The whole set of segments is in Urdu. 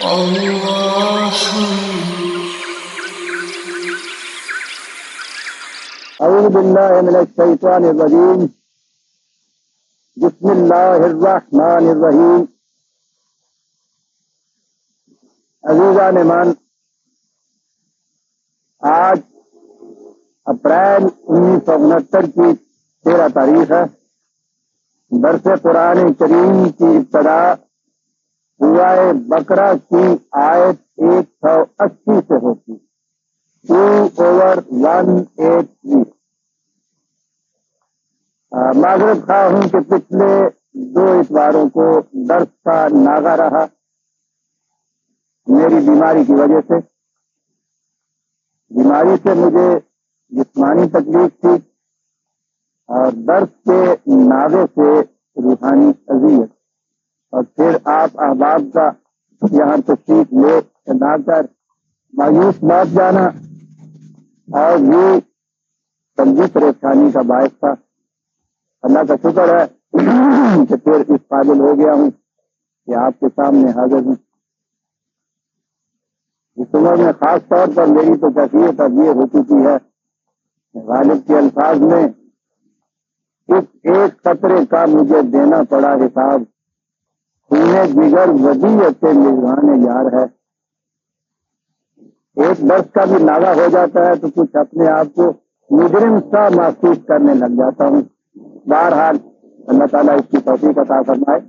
أعوذ بالله من الشيطان الرجيم. بسم الله الرحمن الرحیم. عزیزان ایمان، آج اپریل 1969 کی 13 تاریخ ہے. درس قرآن کریم کی ابتدا سورہ بقرہ کی آیت 180 سے ہوتی. 2/183. معذرت خواہ ہوں کہ پچھلے 2 اتواروں کو درس کا ناغہ رہا میری بیماری کی وجہ سے. بیماری سے مجھے جسمانی تکلیف تھی اور درس کے ناغے سے روحانی اذیت، اور پھر آپ احباب کا یہاں تشریف لے لا کر مایوس بات جانا اور بھی تنگی پریشانی کا باعث تھا. اللہ کا شکر ہے کہ پھر اس قابل ہو گیا ہوں کہ آپ کے سامنے حاضر ہوں. اس عمر میں خاص طور پر میری تو کیفیت اب یہ ہو چکی ہے، غالب کے الفاظ میں اس ایک قطرے کا مجھے دینا پڑا حساب، خون جگر ودیعت میزبان یار ہے. ایک درس کا بھی ناغہ ہو جاتا ہے تو کچھ اپنے آپ کو مجرم سا محسوس کرنے لگ جاتا ہوں. بہرحال اللہ تعالیٰ اس کی توفیق عطا فرمائے.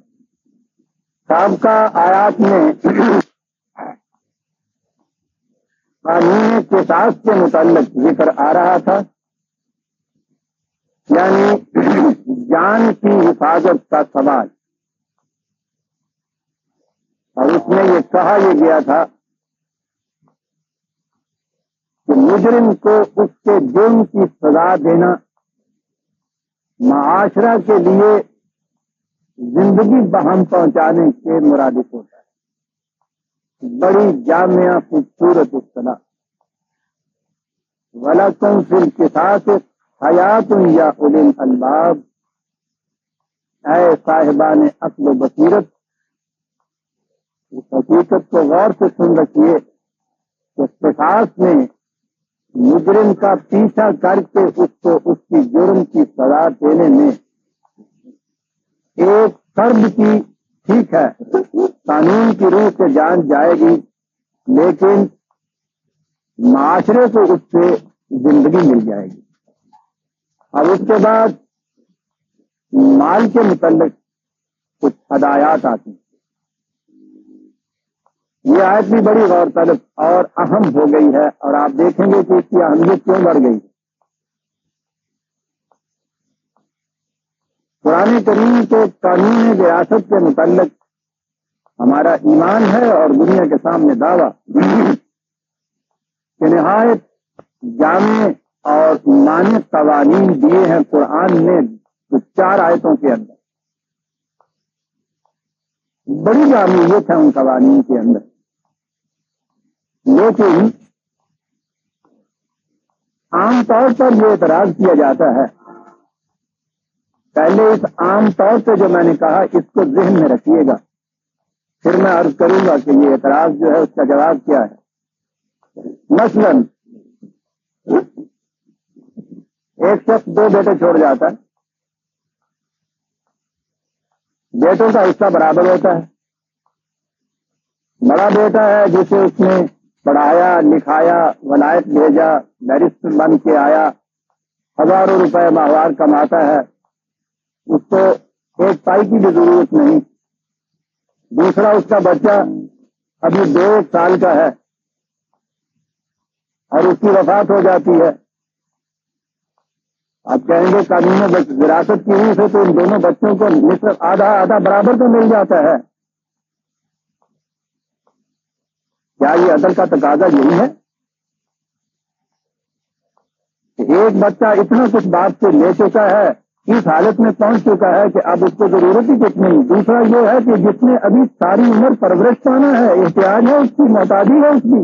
سابقہ آیات میں قانون قصاص کے متعلق ذکر آ رہا تھا، یعنی جان کی حفاظت کا سوال، اور اس میں یہ کہا یہ گیا تھا کہ مجرم کو اس کے جرم کی سزا دینا معاشرہ کے لیے زندگی بہم پہنچانے کے مرادف ہوتا ہے. بڑی جامعہ خوبصورت اصطلاح. وَلَكُمْ فِي الْقِصَاصِ حَیَاتٌ یا اُولی الْأَلْبَابِ. اے صاحبان عقل و بصیرت، اس حقیقت کو غور سے سن رکھیے کہ قصاص میں مجرم کا پیچھا کر کے اس کو اس کی جرم کی سزا دینے میں ایک فرد کی، ٹھیک ہے قانون کی روح سے جان جائے گی، لیکن معاشرے کو اس سے زندگی مل جائے گی. اور اس کے بعد مال کے متعلق کچھ ہدایات آتی ہیں. یہ آیت بھی بڑی غور طلب اور اہم ہو گئی ہے، اور آپ دیکھیں گے کہ اس کی اہمیت کیوں بڑھ گئی. قرآن کریم کے قانون ریاست کے متعلق ہمارا ایمان ہے اور دنیا کے سامنے دعویٰ کہ نہایت جامع اور مانع قوانین دیے ہیں قرآن نے 4 آیتوں کے اندر. بڑی جامعیت ہے ان قوانین کے اندر، لیکن عام طور پر یہ اعتراض کیا جاتا ہے. پہلے اس عام طور سے جو میں نے کہا اس کو ذہن میں رکھیے گا، پھر میں عرض کروں گا کہ یہ اعتراض جو ہے اس کا جواب کیا ہے. مثلا ایک شخص 2 بیٹے چھوڑ جاتا ہے، بیٹوں کا حصہ برابر ہوتا ہے. بڑا بیٹا ہے جسے اس نے پڑھایا لکھایا، ولایت بھیجا، بیرسٹر بن کے آیا، ہزاروں روپے ماہوار کماتا ہے، اس کو 1 پائی کی بھی ضرورت نہیں. دوسرا اس کا بچہ ابھی 2 سال کا ہے اور اس کی وفات ہو جاتی ہے. آپ کہیں گے قانون وراثت کی روح سے تو ان دونوں بچوں کو نصف آدھا آدھا برابر تو مل جاتا ہے. کیا یہ عدل کا تقاضا یہی ہے کہ ایک بچہ اتنا کچھ باپ سے لے چکا ہے، اس حالت میں پہنچ چکا ہے کہ اب اس کو ضرورت ہی کچھ نہیں. دوسرا یہ ہے کہ جس نے ابھی ساری عمر پرورش پانا ہے، احتیاج ہے اس کی، محتاجی ہے اس کی،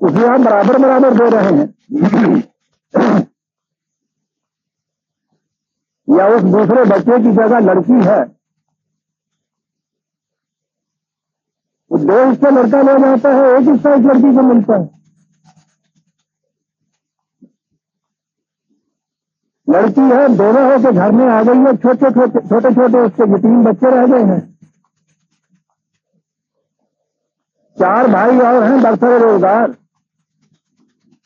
اسے آپ برابر برابر دے رہے ہیں. یا اس دوسرے بچے کی جگہ لڑکی ہے وہ 2 حصے لڑکا لے جاتا ہے، 1 حصہ اس لڑکی کو ملتا ہے. لڑکی ہے بیوہ ہو کے گھر میں آ گئی ہے، چھوٹے چھوٹے اس کے یتیم بچے رہ گئے ہیں. 4 بھائی اور ہیں برسر روزگار،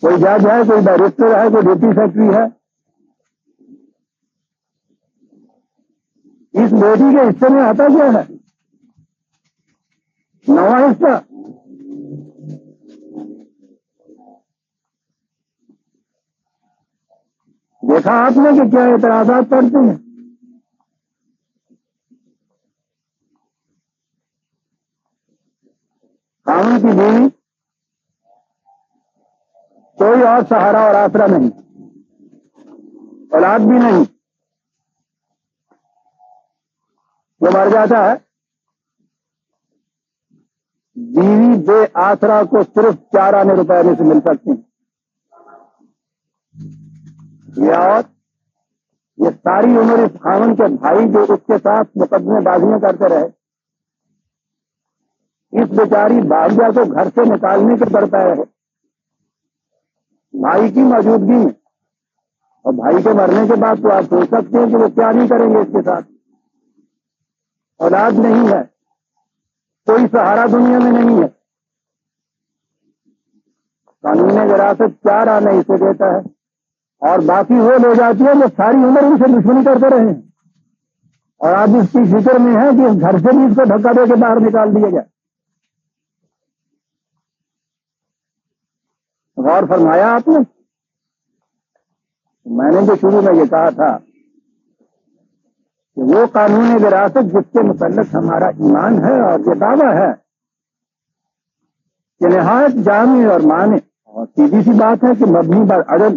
کوئی جج ہے، کوئی بیرسٹر ہے، کوئی ڈیوٹی سیکٹری ہے. اس بیٹی کے حصے میں آتا کیا ہے؟ 9واں حصہ. دیکھا آپ نے کہ کیا اعتراضات کرتے ہیں. قانون کی بیوی کوئی اور سہارا اور آسرا نہیں، اولاد بھی نہیں. وہ مر جاتا ہے، بیوی بے آسرا کو صرف 4 آنے روپے میں سے مل سکتے ہیں. یہ ساری عمر اس خاون کے بھائی جو اس کے ساتھ مقدمے بازیاں کرتے رہے، اس بیچاری باغیہ کو گھر سے نکالنے کے پڑتا ہے بھائی کی موجودگی میں. اور بھائی کے مرنے کے بعد تو آپ سوچ سکتے ہیں کہ وہ کیا نہیں کریں گے اس کے ساتھ. اولاد نہیں ہے، کوئی سہارا دنیا میں نہیں ہے. قانون وراثت 4 آنے اسے دیتا ہے، اور باقی وہ لے جاتی ہے جو ساری عمر ان سے دشمنی کرتے رہے ہیں. اور آپ اس کی فکر میں ہے کہ اس گھر سے بھی اس کو دھکا دے کے باہر نکال دیا جائے. غور فرمایا آپ نے؟ میں نے جو شروع میں یہ کہا تھا کہ وہ قانون وراثت جس کے متعلق ہمارا ایمان ہے اور یہ دعویٰ ہے کہ نہایت جامع اور مانع اور سیدھی سی بات ہے کہ مبنی بر عدل،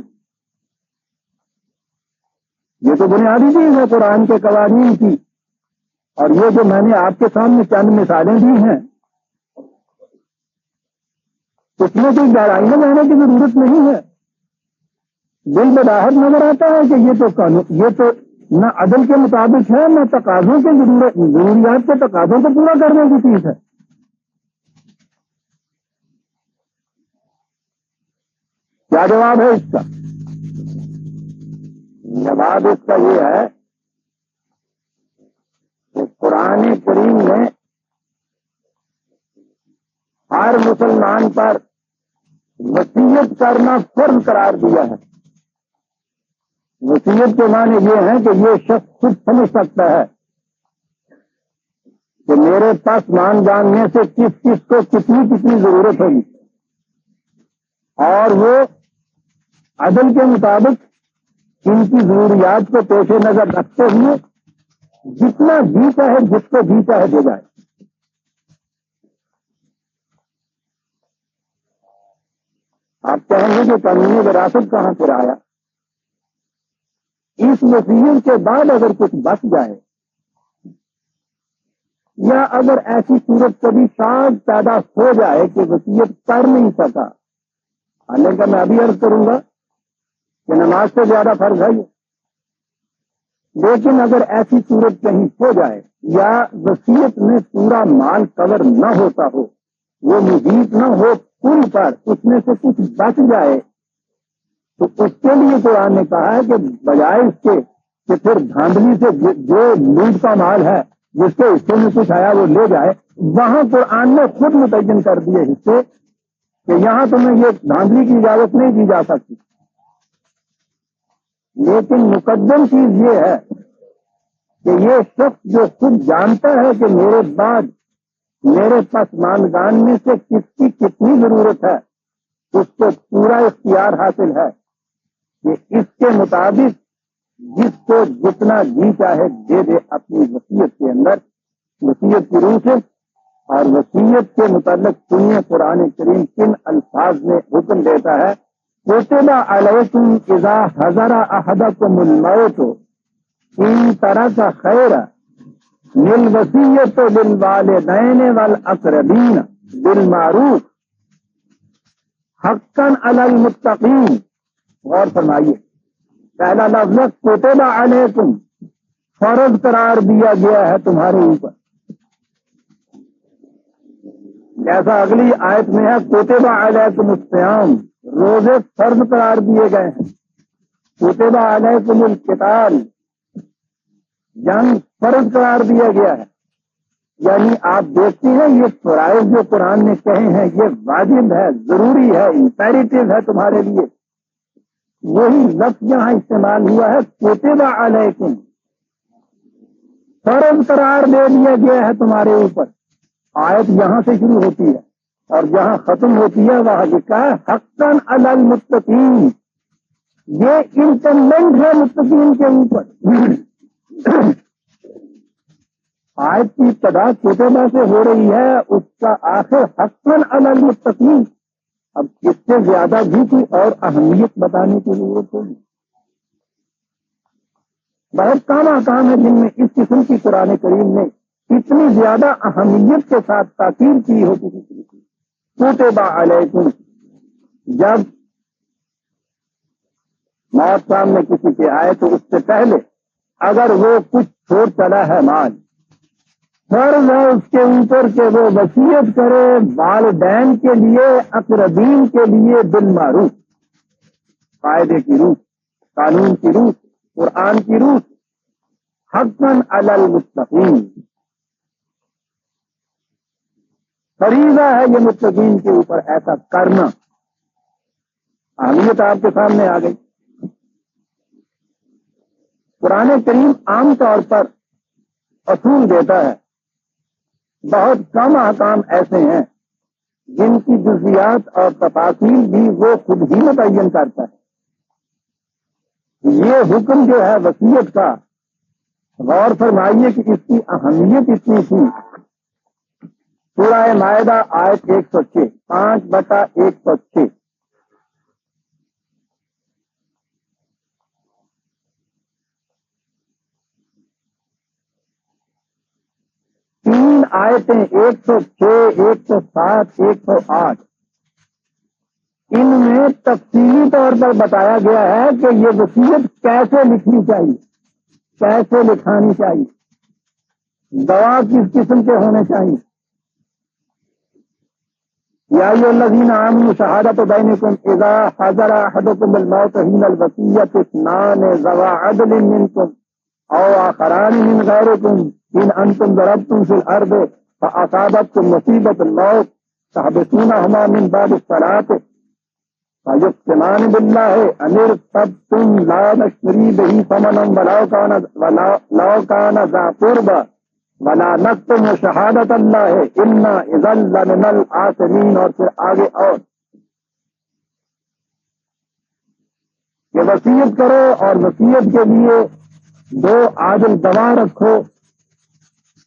یہ تو بنیادی چیز ہے قرآن کے قوانین کی. اور یہ جو میں نے آپ کے سامنے چند مثالیں دی ہیں، اس میں کوئی گہرائی میں جانے کی ضرورت نہیں ہے. دل بظاہر نظر آتا ہے کہ یہ تو نہ عدل کے مطابق ہے، نہ تقاضوں کے ضروریات کے تقاضوں کو پورا کرنے کی چیز ہے. کیا جواب ہے اس کا؟ جواب اس کا یہ ہے کہ قرآن کریم نے ہر مسلمان پر وصیت کرنا فرض قرار دیا ہے. وصیت کے معنی یہ ہے کہ یہ شخص خود سمجھ سکتا ہے کہ میرے پاس مان جاننے سے کس کس کو کتنی ضرورت ہوگی، اور وہ عدل کے مطابق ان کی ضروریات کو پیش نظر رکھتے ہوئے جتنا بھی چاہے جس کو بھی چاہے دے جائے. آپ کہیں گے کہ قانون وراثت کہاں پر آیا؟ اس وصیت کے بعد اگر کچھ بچ جائے یا اگر ایسی صورت کبھی شاید پیدا ہو جائے کہ وصیت کر نہیں سکا، حالانکہ میں ابھی عرض کروں گا کہ نماز سے زیادہ فرض ہے یہ، لیکن اگر ایسی صورت کہیں ہو جائے یا وصیت میں پورا مال کور نہ ہوتا ہو، وہ مزید نہ ہو کل پر اس میں سے کچھ بچ جائے، تو اس کے لیے قرآن نے کہا ہے کہ بجائے اس کے کہ پھر دھاندلی سے جو لوٹ کا مال ہے جس کے حصے میں کچھ آیا وہ لے جائے، وہاں قرآن نے خود متعین کر دیے حصے کہ یہاں تمہیں یہ دھاندلی کی اجازت نہیں دی جا سکتی. لیکن مقدم چیز یہ ہے کہ یہ شخص جو خود جانتا ہے کہ میرے بعد میرے پسماندگان میں سے کس کی کتنی ضرورت ہے، اس کو پورا اختیار حاصل ہے کہ اس کے مطابق جس کو جتنا جی چاہے دے دے اپنی وصیت کے اندر، وصیت کی روح سے. اور وصیت کے متعلق سنیے قرآن کریم کن الفاظ میں حکم دیتا ہے. کتب علیکم اذا حضر احدکم الموت ان ترک خیرا للوصیۃ للوالدین والاقربین بالمعروف حقا علی المتقین. غور فرمائیے، پہلا لفظ کتب علیکم، فرض قرار دیا گیا ہے تمہارے اوپر. جیسا اگلی آیت میں ہے کتب علیکم الصیام، روزے فرض قرار دیے گئے ہیں. کتب علیکم القتال، جنگ فرض قرار دیا گیا ہے. یعنی آپ دیکھتے ہیں یہ فرائض جو قرآن نے کہے ہیں یہ واجب ہے، ضروری ہے، امپیریٹو ہے تمہارے لیے. وہی لفظ یہاں استعمال ہوا ہے کتب علیکم، فرض قرار دے دیا گیا ہے تمہارے اوپر. آیت یہاں سے شروع ہوتی ہے اور جہاں ختم ہوتی ہے وہاں لکھا ہے حقا علی المتقین، یہ انکمبنٹ ہے متقین کے اوپر. آیت کی ابتدا کتبہ سے ہو رہی ہے، اس کا آخر حقا علی المتقین. اب اس سے زیادہ بھی کوئی اور اہمیت بتانے کی ضرورت ہوگی. بہت کم احکام ہے جن میں اس قسم کی قرآن کریم نے اتنی زیادہ اہمیت کے ساتھ تاکید کی ہوتی تھی. کتب علیکم، جب موت سامنے کسی کے آئے تو اس سے پہلے اگر وہ کچھ چھوڑ چلا ہے مال، فرض ہے اس کے اوپر کہ وہ وصیت کرے والدین کے لیے، اقربین کے لیے بالمعروف، قاعدے کی روح، قانون کی روح، قرآن کی روح. حقا علی المتقین، فریضہ ہے یہ متقین کے اوپر ایسا کرنا. اہمیت آپ کے سامنے آ گئی. قرآن کریم عام طور پر اصول دیتا ہے، بہت کم احکام ایسے ہیں جن کی جزیات اور تفاصیل بھی وہ خود ہی متعین کرتا ہے. یہ حکم جو ہے وصیت کا، غور فرمائیے کہ اس کی اہمیت اتنی تھی. سورہ مائدہ آیت 106، 5/106. تین آیتیں 106، 107، 108، ان میں تفصیلی طور پر بتایا گیا ہے کہ یہ وصیت کیسے لکھنی چاہیے، کیسے لکھانی چاہیے، گواہ کس قسم کے ہونے چاہیے. یا ایھا الذین آمنوا شہادۃ بینکم اذا حضر احدکم الموت حین الوصیۃ اثنان ذوا عدل منکم او آخران من غیرکم ان انتم ضربتم فی الارض فاصابتکم مصیبۃ الموت تحبسونہما من بعد الصلاۃ فیقسمان باللہ ان ارتبتم لا نشتری بہ ثمنا ولو کان ذا قربى ولا نکتم شہادت اللہ انا اذا لمن الآثمین. اور پھر آگے اور کہ وصیت کرو اور وصیت کے لیے 2 عادل گواہ رکھو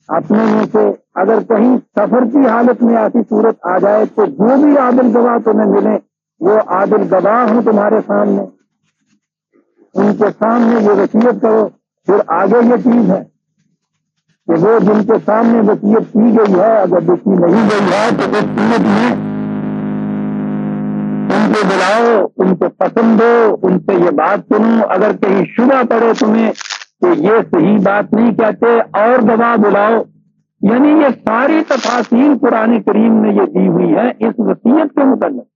اپنے میں سے. اگر کہیں سفر کی حالت میں ایسی صورت آ جائے تو جو بھی عادل گواہ تمہیں ملے وہ عادل گواہ ہوں تمہارے سامنے، ان کے سامنے یہ وصیت کرو. پھر آگے یہ چیز ہے کہ وہ جن کے سامنے وصیت کی گئی ہے اگر لکھی نہیں گئی ہے تو اس صورت میں ان کو بلاؤ، ان کو پسند ہو، ان سے یہ بات سنو. اگر کہیں شبہ پڑے تمہیں کہ یہ صحیح بات نہیں کہتے اور گواہ بلاؤ. یعنی یہ ساری تفاصیل قرآن کریم نے یہ دی ہوئی ہے اس وصیت کے متعلق.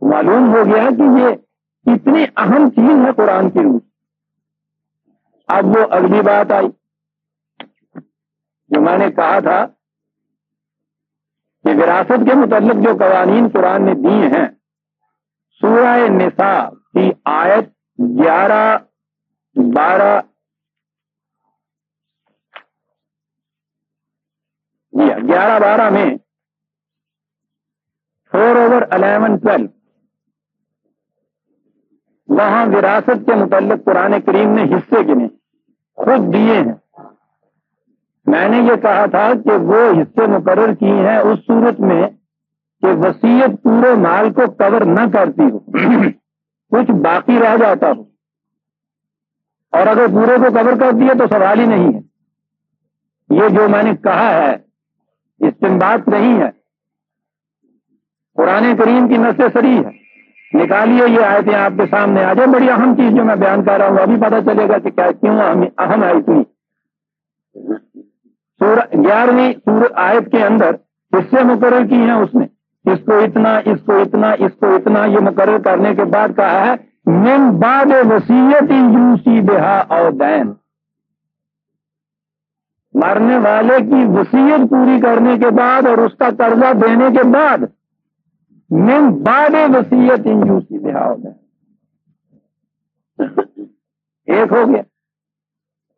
معلوم ہو گیا کہ یہ کتنی اہم چیز ہے قرآن کی روح. اب وہ اگلی بات آئی جو میں نے کہا تھا کہ وراثت کے متعلق جو قوانین قرآن نے دیے ہیں. سورہ نساء کی آیت 11، 12 11-12 میں 4/11-12 وہاں وراثت کے متعلق قرآن کریم نے حصے گنے خود دیے ہیں. میں نے یہ کہا تھا کہ وہ حصے مقرر کیے ہیں اس صورت میں کہ وصیت پورے مال کو کور نہ کرتی ہو، کچھ باقی رہ جاتا ہو، اور اگر پورے کو کور کرتی ہے تو سوال ہی نہیں ہے. یہ جو میں نے کہا ہے استنباط نہیں ہے، قرآن کریم کی نص صریح ہے. نکالیے یہ آیتیں آپ کے سامنے آ جائے. بڑی اہم چیز جو میں بیان کر رہا ہوں ابھی پتہ چلے گا کہ کیا کیوں اہم ہے اتنی. 11ویں سورت آیت کے اندر حصے مقرر کی ہیں اس نے، اس کو اتنا، اس کو اتنا، اس کو اتنا، یہ مقرر کرنے کے بعد کہا ہے من بعد وصیت یوصی بہا او دین، مرنے والے کی وصیت پوری کرنے کے بعد اور اس کا قرضہ دینے کے بعد، من بعد وصیت یوصی بہا او دین، ایک ہو گیا۔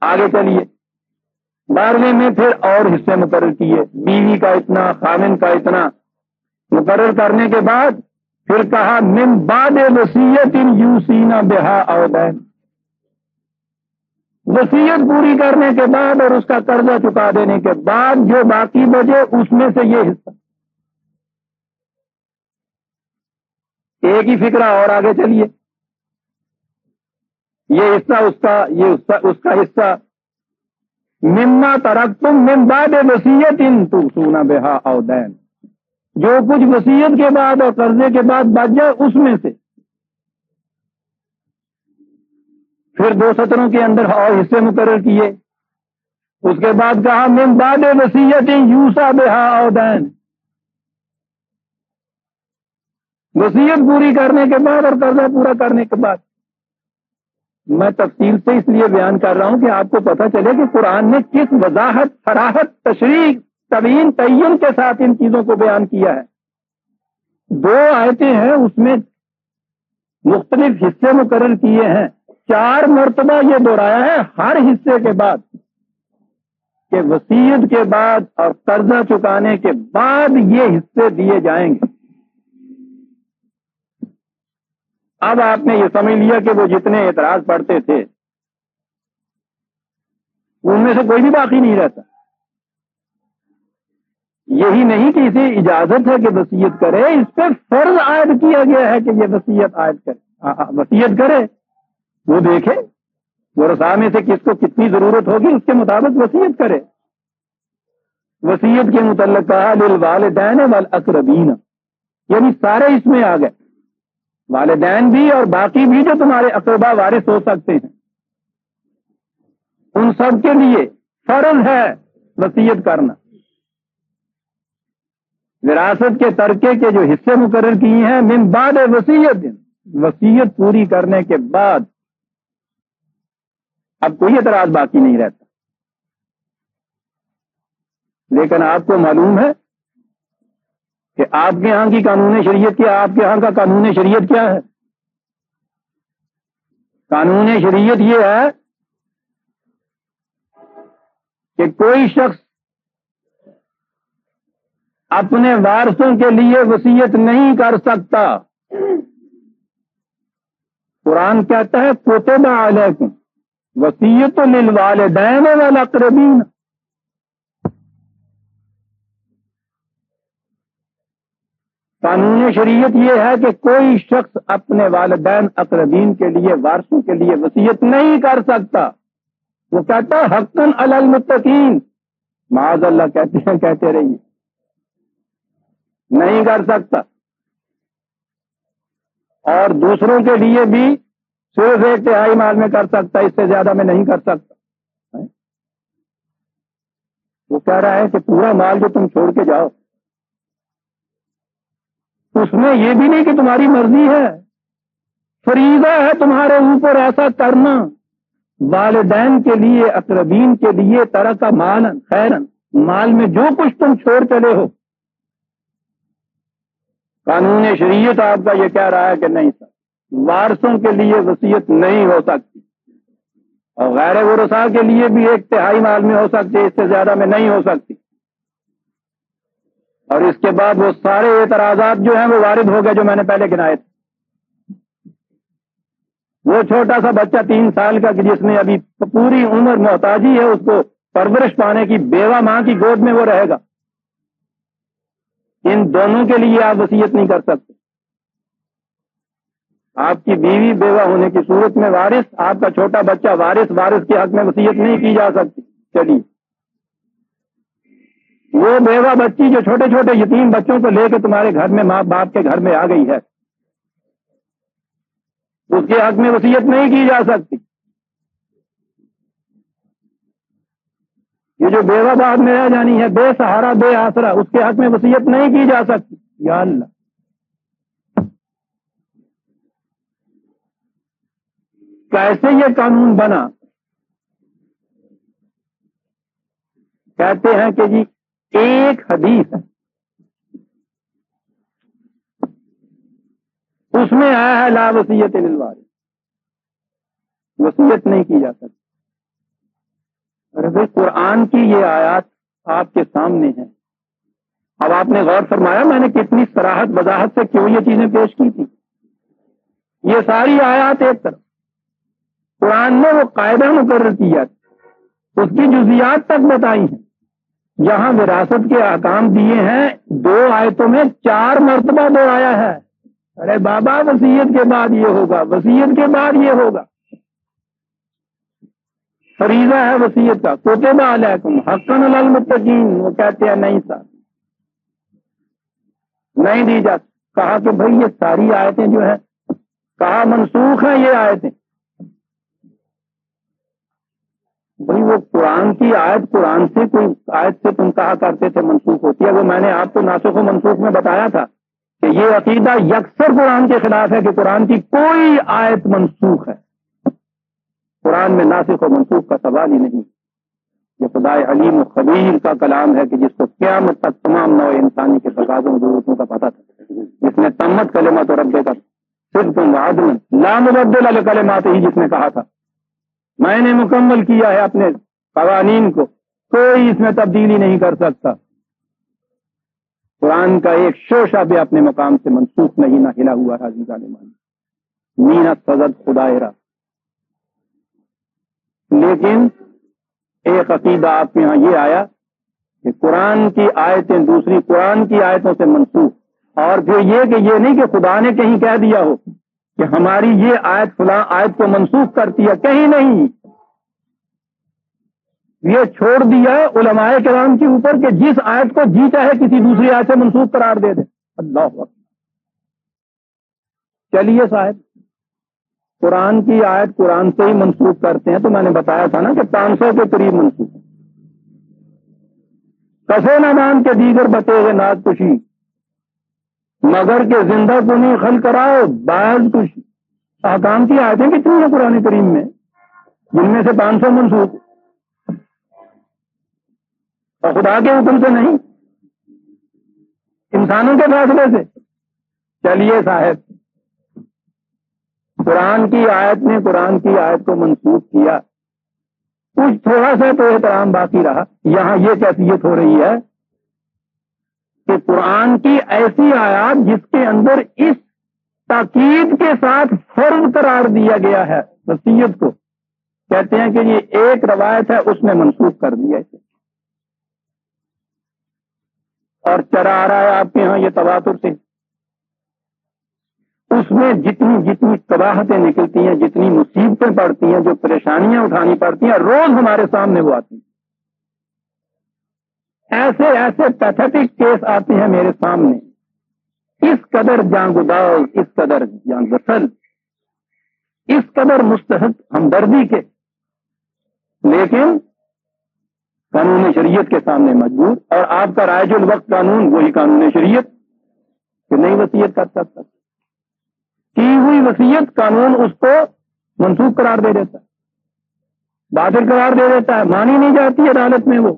آگے چلیے 12ویں میں پھر اور حصے مقرر کیے، بیوی کا اتنا، خامن کا اتنا مقرر کرنے کے بعد پھر کہا من بعد وصیت یوصینا بہا او دین، وصیت پوری کرنے کے بعد اور اس کا قرضہ چکا دینے کے بعد جو باقی بچے اس میں سے یہ حصہ، ایک ہی فکرہ۔ اور آگے چلیے، یہ حصہ اس کا، یہ اس کا حصہ، مما ترکتم من بعد وصیت توصون بہا او دین، جو کچھ وصیت کے بعد اور قرضے کے بعد بچ جائے اس میں سے۔ پھر 2 سطروں کے اندر اور حصے مقرر کیے، اس کے بعد کہا من بعد وصیت یوصی بہا او دین، وصیت پوری کرنے کے بعد اور قرضہ پورا کرنے کے بعد۔ میں تفصیل سے اس لیے بیان کر رہا ہوں کہ آپ کو پتہ چلے کہ قرآن نے کس وضاحت، صراحت، تشریح، تبیین، تعین کے ساتھ ان چیزوں کو بیان کیا ہے۔ 2 آیتیں ہیں، اس میں مختلف حصے مقرر کیے ہیں، 4 مرتبہ یہ دہرایا ہے ہر حصے کے بعد کہ وصیت کے بعد اور قرضہ چکانے کے بعد یہ حصے دیے جائیں گے۔ اب آپ نے یہ سمجھ لیا کہ وہ جتنے اعتراض پڑھتے تھے ان میں سے کوئی بھی باقی نہیں رہتا۔ یہی نہیں کہ اسے اجازت ہے کہ وصیت کرے، اس پہ فرض عائد کیا گیا ہے کہ یہ وصیت عائد کرے، وصیت کرے، وہ دیکھے ورثاء میں سے کس کو کتنی ضرورت ہوگی اس کے مطابق وصیت کرے۔ وصیت کے متعلق کہا للوالدین والاقربین، یعنی سارے اس میں آ گئے، والدین بھی اور باقی بھی جو تمہارے اقربا وارث ہو سکتے ہیں، ان سب کے لیے فرض ہے وصیت کرنا۔ وراثت کے ترکے کے جو حصے مقرر کیے ہیں من بعد وصیت، وصیت پوری کرنے کے بعد اب کوئی اعتراض باقی نہیں رہتا۔ لیکن آپ کو معلوم ہے کہ آپ کے ہاں کی قانون شریعت کیا، آپ کے ہاں کا قانون شریعت کیا ہے؟ قانون شریعت یہ ہے کہ کوئی شخص اپنے وارثوں کے لیے وصیت نہیں کر سکتا۔ قرآن کہتا ہے کتب علیکم وصیت للوالدین والاقربین، قانون شریعت یہ ہے کہ کوئی شخص اپنے والدین اقربین کے لیے، وارثوں کے لیے وصیت نہیں کر سکتا۔ وہ کہتا ہے حقاً علی المتقین، معاذ اللہ کہتے رہیے، نہیں کر سکتا۔ اور دوسروں کے لیے بھی صرف 1/3 مال میں کر سکتا، اس سے زیادہ میں نہیں کر سکتا۔ وہ کہہ رہا ہے کہ پورا مال جو تم چھوڑ کے جاؤ اس میں یہ بھی نہیں کہ تمہاری مرضی ہے، فریضہ ہے تمہارے اوپر ایسا کرنا، والدین کے لیے، اقربین کے لیے، ترک مالا خیرن، مال میں جو کچھ تم چھوڑ چلے ہو، قانون شریعت آپ کا یہ کہہ رہا ہے کہ نہیں سر، وارثوں کے لیے وصیت نہیں ہو سکتی، اور غیر ورثاء کے لیے بھی 1/3 مال میں ہو سکتی، اس سے زیادہ میں نہیں ہو سکتی۔ اور اس کے بعد وہ سارے اعتراضات جو ہیں وہ وارد ہو گئے جو میں نے پہلے گنائے تھے۔ وہ چھوٹا سا بچہ 3 سال کا کہ جس نے ابھی پوری عمر محتاجی ہے، اس کو پرورش پانے کی، بیوہ ماں کی گود میں وہ رہے گا، ان دونوں کے لیے آپ وصیت نہیں کر سکتے۔ آپ کی بیوی بیوہ ہونے کی صورت میں وارث، آپ کا چھوٹا بچہ وارث، وارث کے حق میں وصیت نہیں کی جا سکتی۔ چلیے، وہ بیوہ بچی جو چھوٹے چھوٹے یتیم بچوں کو لے کے تمہارے گھر میں، ماں باپ کے گھر میں آ گئی ہے، اس کے حق میں وصیت نہیں کی جا سکتی۔ یہ جو بیوہ بعد میں رہ جانی ہے، بے سہارا بے آسرا، اس کے حق میں وصیت نہیں کی جا سکتی. یا اللہ، کیسے یہ قانون بنا؟ کہتے ہیں کہ جی ایک حدیث ہے، اس میں آیا ہے لا وصیت للوارث، وصیت نہیں کی جا سکتی. ارے بھائی، قرآن کی یہ آیات آپ کے سامنے ہیں. اب آپ نے غور فرمایا میں نے کتنی صراحت وضاحت سے کیوں یہ چیزیں پیش کی تھی. یہ ساری آیات ایک طرف، قرآن نے وہ قاعدہ مقرر کیا، اس کی جزیات تک بتائی ہیں. یہاں وراثت کے احکام دیے ہیں، 2 آیتوں میں 4 مرتبہ دہرایا ہے. ارے بابا، وصیت کے بعد یہ ہوگا، وصیت کے بعد یہ ہوگا. فریضہ ہے وصیت کا، کتب علیکم حقا علی المتقین. وہ کہتے ہیں نہیں صاحب، نہیں دی جاتی. کہا کہ بھئی یہ ساری آیتیں جو ہیں، کہا منسوخ ہیں یہ آیتیں. بھئی وہ قرآن کی آیت، قرآن سے کوئی آیت سے تم کہا کرتے تھے منسوخ ہوتی ہے. وہ میں نے آپ کو ناسخ و منسوخ میں بتایا تھا کہ یہ عقیدہ یکسر قرآن کے خلاف ہے کہ قرآن کی کوئی آیت منسوخ ہے. قرآن میں ناسخ و منسوخ کا سوال ہی نہیں. یہ خدائے علیم و خبیر کا کلام ہے کہ جس کو قیامت تک تمام نوع انسانی کے تقاضوں و ضرورتوں کا پتہ تھا، جس نے تمت کلمت اور رب کا صرف وعدل لا مبدل لکلمات ہی، جس نے کہا تھا میں نے مکمل کیا ہے اپنے قوانین کو، کوئی اس میں تبدیلی نہیں کر سکتا. قرآن کا ایک شوشہ بھی اپنے مقام سے منسوخ نہیں، نہ ہلا ہوا راضی ظالمان مینہ سزد خدائے را. لیکن ایک عقیدہ آپ کے یہاں یہ آیا کہ قرآن کی آیتیں دوسری قرآن کی آیتوں سے منسوخ، اور پھر یہ کہ یہ نہیں کہ خدا نے کہیں کہہ دیا ہو کہ ہماری یہ آیت فلاں آیت کو منسوخ کرتی ہے، کہیں نہیں. یہ چھوڑ دیا ہے علماء کرام کے اوپر کہ جس آیت کو جی چاہے کسی دوسری آیت سے منسوخ قرار دے دیں. اللہ اکبر. چلیے صاحب، قرآن کی آیت قرآن سے ہی منسوخ کرتے ہیں تو میں نے بتایا تھا نا کہ 500 کے قریب منسوخ. کسے نہ مان کے دیگر بتے گے ناز کشی، مگر کے زندہ کنی خل کراؤ باز کشی. احکام کی آیتیں کتنی ہیں قرآن کریم میں، جن میں سے 500 منسوخ، اور خدا کے حکم سے نہیں، انسانوں کے فیصلے سے. چلیے صاحب، قرآن کی آیت نے قرآن کی آیت کو منسوخ کیا، کچھ تھوڑا سا تو احترام باقی رہا. یہاں یہ کیفیت ہو رہی ہے کہ قرآن کی ایسی آیات جس کے اندر اس تاکید کے ساتھ فرض قرار دیا گیا ہے وصیت کو، کہتے ہیں کہ یہ ایک روایت ہے اس نے منسوخ کر دیا اسے. اور چرا آ رہا ہے آپ کے ہاں یہ تواتر سے، اس میں جتنی جتنی قباحتیں نکلتی ہیں، جتنی مصیبتیں پڑتی ہیں، جو پریشانیاں اٹھانی پڑتی ہیں، روز ہمارے سامنے وہ آتی ہیں. ایسے ایسے پیتھیٹک کیس آتے ہیں میرے سامنے، اس قدر جانگداز، اس قدر جانگسل، اس قدر مستحق ہمدردی کے، لیکن قانون شریعت کے سامنے مجبور. اور آپ کا رائج الوقت قانون وہی قانون شریعت کہ نہیں وصیت کر سکتا. کی ہوئی وصیت قانون اس کو منسوخ قرار دے دیتا ہے، باطل قرار دے دیتا ہے، مانی نہیں جاتی عدالت میں. وہ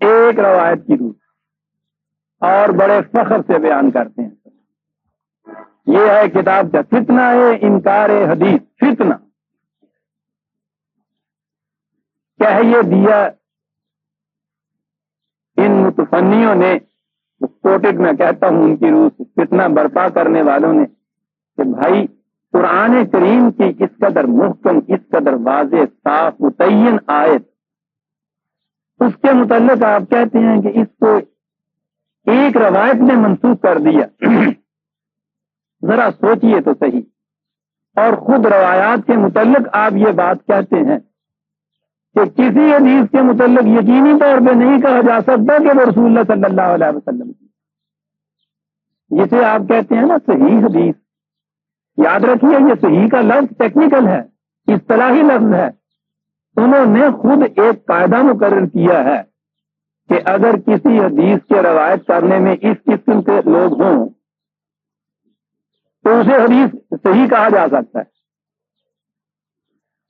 ایک روایت کی روح اور بڑے فخر سے بیان کرتے ہیں. یہ ہے کتاب کا فتنہ انکار حدیث. فتنہ کہہ یہ دیا ان متفنیوں نے، کوٹڈ میں کہتا ہوں ان کی روح سے، فتنہ برپا کرنے والوں نے، کہ بھائی قرآن کریم کی اس قدر محکم، اس قدر واضح صاف متعین آیت، اس کے متعلق آپ کہتے ہیں کہ اس کو ایک روایت نے منسوخ کر دیا. ذرا سوچئے تو صحیح. اور خود روایات کے متعلق آپ یہ بات کہتے ہیں کہ کسی حدیث کے متعلق یقینی طور پہ نہیں کہا جا سکتا کہ وہ رسول اللہ صلی اللہ علیہ وسلم کی، جسے آپ کہتے ہیں نا صحیح حدیث، یاد رکھیے یہ صحیح کا لفظ ٹیکنیکل ہے، اصطلاحی لفظ ہے. انہوں نے خود ایک قاعدہ مقرر کیا ہے کہ اگر کسی حدیث کے روایت کرنے میں اس قسم کے لوگ ہوں تو اسے حدیث صحیح کہا جا سکتا ہے،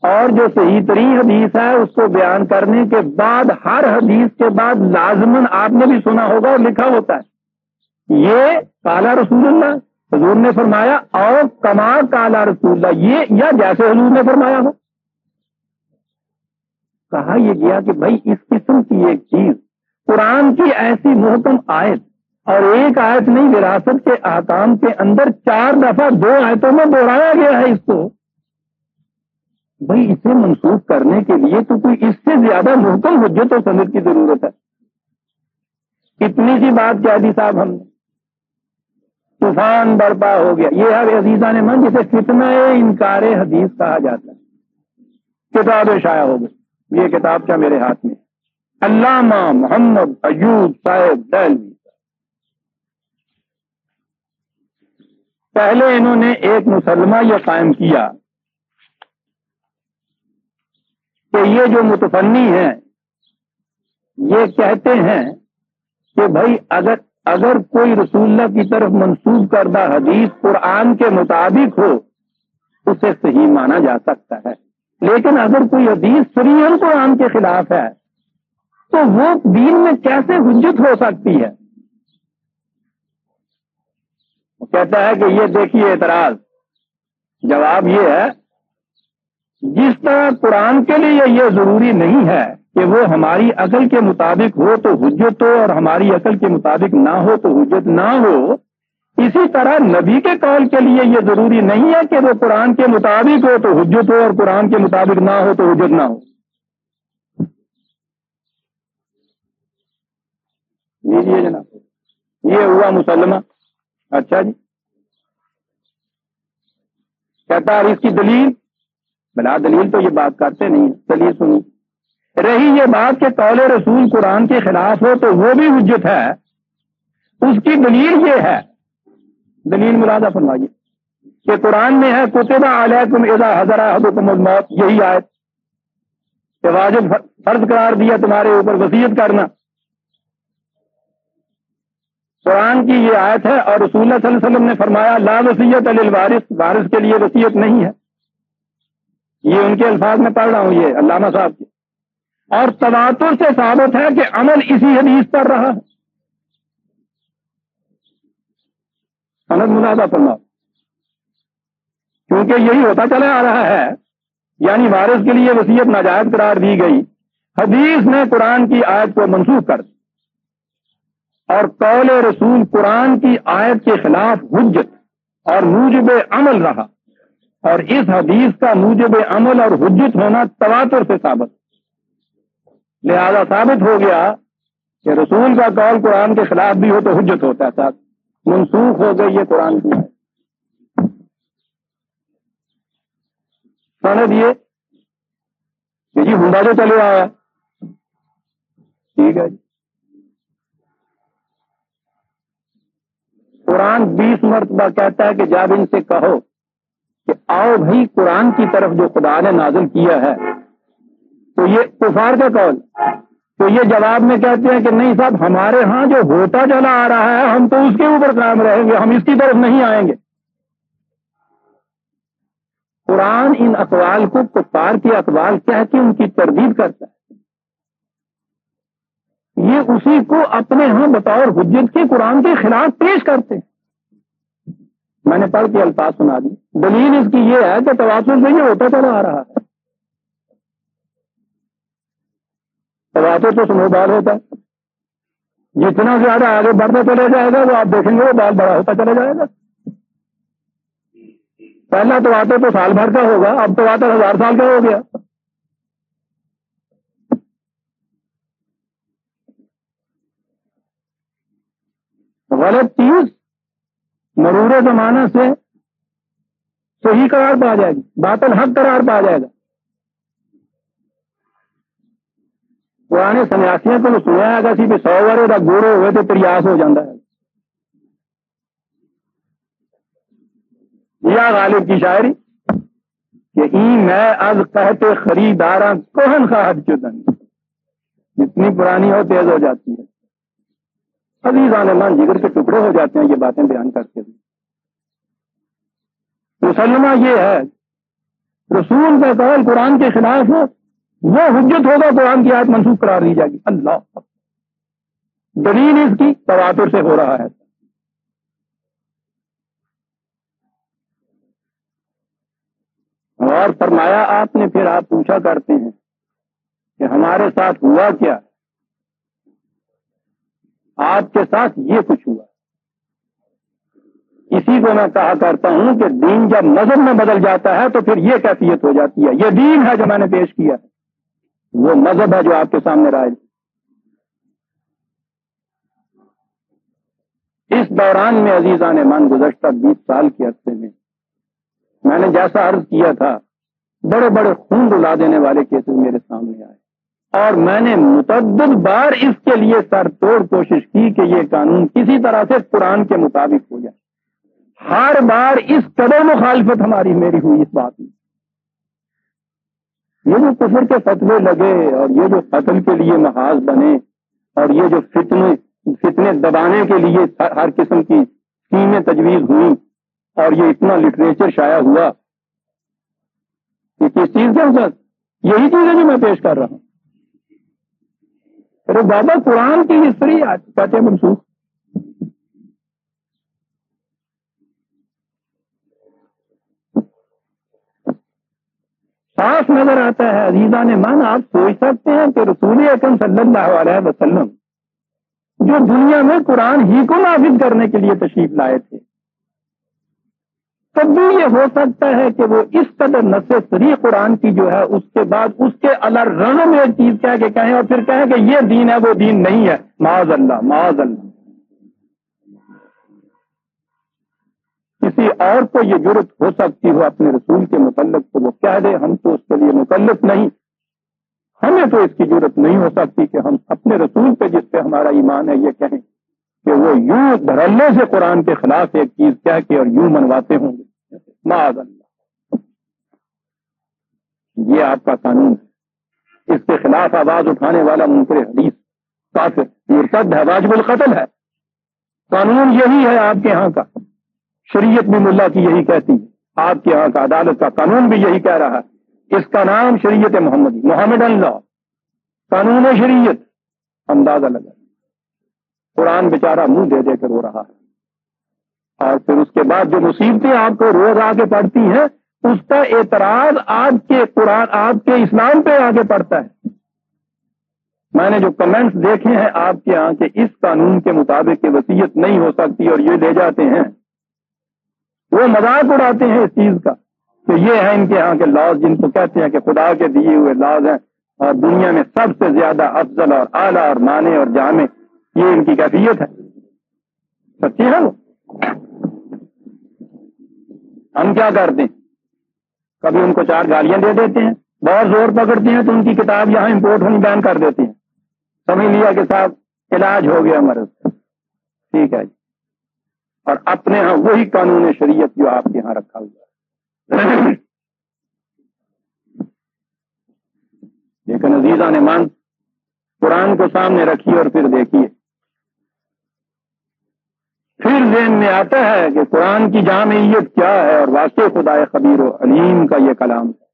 اور جو صحیح ترین حدیث ہے اس کو بیان کرنے کے بعد ہر حدیث کے بعد لازماً آپ نے بھی سنا ہوگا اور لکھا ہوتا ہے یہ قال رسول اللہ، حضور نے فرمایا، اور کما قال رسول اللہ، یہ یا جیسے حضور نے فرمایا ہو. کہا یہ گیا کہ بھائی اس قسم کی ایک چیز قرآن کی ایسی محکم آیت، اور ایک آیت نہیں، وراثت کے احکام کے اندر 4 دفعہ 2 آیتوں میں دوہرایا گیا ہے اس کو. بھائی اسے منسوخ کرنے کے لیے تو کوئی اس سے زیادہ محکم حجت و سند کی ضرورت ہے. اتنی سی بات کہہ دی صاحب ہم نے، طوفان برپا ہو گیا. یہ ہے عزیزان من جسے فتنہ انکار حدیث کہا جاتا ہے. کتاب شائع ہو گئی. یہ کتاب کیا میرے ہاتھ میں، علامہ محمد ایوب صاحب دہلوی. پہلے انہوں نے ایک مسلمہ یہ قائم کیا کہ یہ جو متفنی ہیں یہ کہتے ہیں کہ بھائی اگر کوئی رسول اللہ کی طرف منسوب کردہ حدیث قرآن کے مطابق ہو اسے صحیح مانا جا سکتا ہے، لیکن اگر کوئی حدیث صریحاً قرآن کے خلاف ہے تو وہ دین میں کیسے حجت ہو سکتی ہے؟ وہ کہتا ہے کہ یہ دیکھیے اعتراض، جواب یہ ہے جس طرح قرآن کے لیے یہ ضروری نہیں ہے کہ وہ ہماری عقل کے مطابق ہو تو حجت ہو اور ہماری عقل کے مطابق نہ ہو تو حجت نہ ہو، اسی طرح نبی کے قول کے لیے یہ ضروری نہیں ہے کہ وہ قرآن کے مطابق ہو تو حجت ہو اور قرآن کے مطابق نہ ہو تو حجت نہ ہو. لیجیے جناب، یہ ہوا مسلمہ. اچھا جی، کہتا ہے اس کی دلیل، بلا دلیل تو یہ بات کرتے نہیں. چلیے سنیے. رہی یہ بات کہ قول رسول قرآن کے خلاف ہو تو وہ بھی حجت ہے، اس کی دلیل یہ ہے، دلیل ملاحظہ فرمائیے کہ قرآن میں ہے کتب علیکم اذا حضر احدکم الموت، یہی آیت کہ واجب فرض قرار دیا تمہارے اوپر وصیت کرنا. قرآن کی یہ آیت ہے، اور رسول اللہ صلی اللہ علیہ وسلم نے فرمایا لا وصیت للوارث، وارث کے لیے وصیت نہیں ہے. یہ ان کے الفاظ میں پڑھ رہا ہوں، یہ علامہ صاحب کے. اور تواتر سے ثابت ہے کہ عمل اسی حدیث پر رہا ہے. سند ملاحظہ فرماؤ، کیونکہ یہی ہوتا چلا آ رہا ہے، یعنی وارث کے لیے وصیت ناجائز قرار دی گئی، حدیث نے قرآن کی آیت کو منسوخ کر دی، اور قول رسول قرآن کی آیت کے خلاف حجت اور موجب عمل رہا، اور اس حدیث کا موجب عمل اور حجت ہونا تواتر سے ثابت. لہذا ثابت ہو گیا کہ رسول کا قول قرآن کے خلاف بھی ہو تو حجت ہوتا ہے، ساتھ منسوخ ہو گئی یہ قرآن کی آیت. سند یہ کہ جی ہنڈا جو چلے آیا، ٹھیک ہے جی. قرآن 20 مرتبہ کہتا ہے کہ جب ان سے کہو کہ آؤ بھائی قرآن کی طرف جو خدا نے نازل کیا ہے، تو یہ کفار کا قول، تو یہ جواب میں کہتے ہیں کہ نہیں صاحب، ہمارے ہاں جو ہوتا چلا آ رہا ہے ہم تو اس کے اوپر قائم رہیں گے، ہم اس کی طرف نہیں آئیں گے. قرآن ان اقوال کو کفار کے اقوال کہہ کے ان کی تردید کرتا ہے. یہ اسی کو اپنے ہاں بطور حجت کے قرآن کے خلاف پیش کرتے ہیں. میں نے پڑھ کے الفاظ سنا دی. دلیل اس کی یہ ہے کہ تواتر سے یہ ہوتا چلا آ رہا ہے. تواتر تو سنو بال ہوتا ہے، جتنا زیادہ آگے بڑھتا چلا جائے گا وہ آپ دیکھیں گے وہ بال بڑا ہوتا چلا جائے گا. پہلا تواتر تو سال بھر کا ہوگا، اب تواتر 1000 سال کا ہو گیا. غلط چیز مرور زمانہ سے صحیح قرار پا جائے گی، باطل حق قرار پا جائے گا. پرانے سنیاسیوں کو سنیا گا سی بھی 100 ورے کا گوڑے ہوئے تو پریاس ہو جاتا ہے. یا غالب کی شاعری کہ ای میں از قحط خریداراں کوہن خواہد شدن، جتنی پرانی ہو تیز ہو جاتی ہے۔ عزیزان من جگر کے ٹکڑے ہو جاتے ہیں یہ باتیں بیان کرتے ہوئے۔ مسلمہ یہ ہے رسول کا قول قرآن کے خلاف ہو وہ حجت ہوگا، قرآن کی آیت منسوخ قرار دی جائے گی۔ اللہ دلیل اس کی تواتر سے ہو رہا ہے۔ اور فرمایا آپ نے، پھر آپ پوچھا کرتے ہیں کہ ہمارے ساتھ ہوا کیا؟ آپ کے ساتھ یہ کچھ ہوا۔ اسی کو میں کہا کرتا ہوں کہ دین جب مذہب میں بدل جاتا ہے تو پھر یہ کیفیت ہو جاتی ہے۔ یہ دین ہے جو میں نے پیش کیا ہے، وہ مذہب ہے جو آپ کے سامنے رائج۔ اس دوران میں عزیزان من گزشتہ 20 سال کے عرصے میں نے جیسا عرض کیا تھا بڑے بڑے خون رلا دینے والے کیسز میرے سامنے آئے، اور میں نے متعدد بار اس کے لیے سر توڑ کوشش کی کہ یہ قانون کسی طرح سے قرآن کے مطابق ہو جائے۔ ہر بار اس قدر مخالفت میری ہوئی اس بات میں۔ یہ جو کفر کے فتوے لگے اور یہ جو قتل کے لیے محاذ بنے اور یہ جو فتنے دبانے کے لیے ہر قسم کی اسکیمیں تجویز ہوئی اور یہ اتنا لٹریچر شائع ہوا، یہ کس چیز کا سر؟ یہی چیز ہے جو میں پیش کر رہا ہوں۔ ارے بابا قرآن کی ہسٹری کہتے ہیں منسوخ۔ صاف نظر آتا ہے عزیزان من، آپ سوچ سکتے ہیں کہ رسول اکرم صلی اللہ علیہ وسلم جو دنیا میں قرآن ہی کو نافذ کرنے کے لیے تشریف لائے تھے، تب بھی یہ ہو سکتا ہے کہ وہ اس قدر نص صریح قرآن کی جو ہے اس کے بعد اس کے الرغم میں ایک چیز کہہ کے کہیں اور پھر کہیں کہ یہ دین ہے وہ دین نہیں ہے۔ معاذ اللہ، معاذ اللہ۔ کسی اور کو یہ جرت ہو سکتی ہو اپنے رسول کے متعلق تو وہ کہہ دے ہم تو اس کے لیے مکلف نہیں، ہمیں تو اس کی جرت نہیں ہو سکتی کہ ہم اپنے رسول پہ جس پہ ہمارا ایمان ہے یہ کہیں کہ وہ یوں دھڑلے سے قرآن کے خلاف ایک چیز کہہ کے اور یوں منواتے ہوں گے۔ معاذ اللہ، یہ آپ کا قانون ہے۔ اس کے خلاف آواز اٹھانے والا منکر حدیث کافر مرتد ہے، واجب القتل ہے۔ قانون یہی ہے آپ کے ہاں کا، شریعت بھی ملا کی یہی کہتی ہے، آپ کے یہاں کا عدالت کا قانون بھی یہی کہہ رہا ہے۔ اس کا نام شریعت محمدی، محمدن لا، قانون شریعت۔ اندازہ لگا قرآن بیچارہ منہ دے دے کر رو رہا ہے، اور پھر اس کے بعد جو مصیبتیں آپ کو روز آگے پڑتی ہیں اس کا اعتراض آپ کے قرآن، آپ کے اسلام پہ آگے پڑتا ہے۔ میں نے جو کمنٹس دیکھے ہیں آپ کے یہاں کہ اس قانون کے مطابق وصیت نہیں ہو سکتی اور یہ لے جاتے ہیں، وہ مذاق اڑاتے ہیں اس چیز کا کہ یہ ہے ان کے ہاں کے لاز جن کو کہتے ہیں کہ خدا کے دیے ہوئے لاز ہیں اور دنیا میں سب سے زیادہ افضل اور اعلیٰ اور مانے اور جامع، یہ ان کی کیفیت ہے۔ سچی ہے وہ؟ ہم کیا کرتے ہیں؟ کبھی ان کو 4 گالیاں دے دیتے ہیں، بہت زور پکڑتے ہیں تو ان کی کتاب یہاں امپورٹ ہونی بین کر دیتے ہیں، سمجھ لیا کہ صاحب علاج ہو گیا مرض کا، ٹھیک ہے جی۔ اور اپنے ہاں وہی قانون شریعت جو آپ کے ہاں رکھا ہوا ہے۔ لیکن عزیزان ایمان قرآن کو سامنے رکھیے اور پھر دیکھیے، پھر ذہن میں آتا ہے کہ قرآن کی جامعیت کیا ہے اور واقع خدا خبیر و علیم کا یہ کلام ہے۔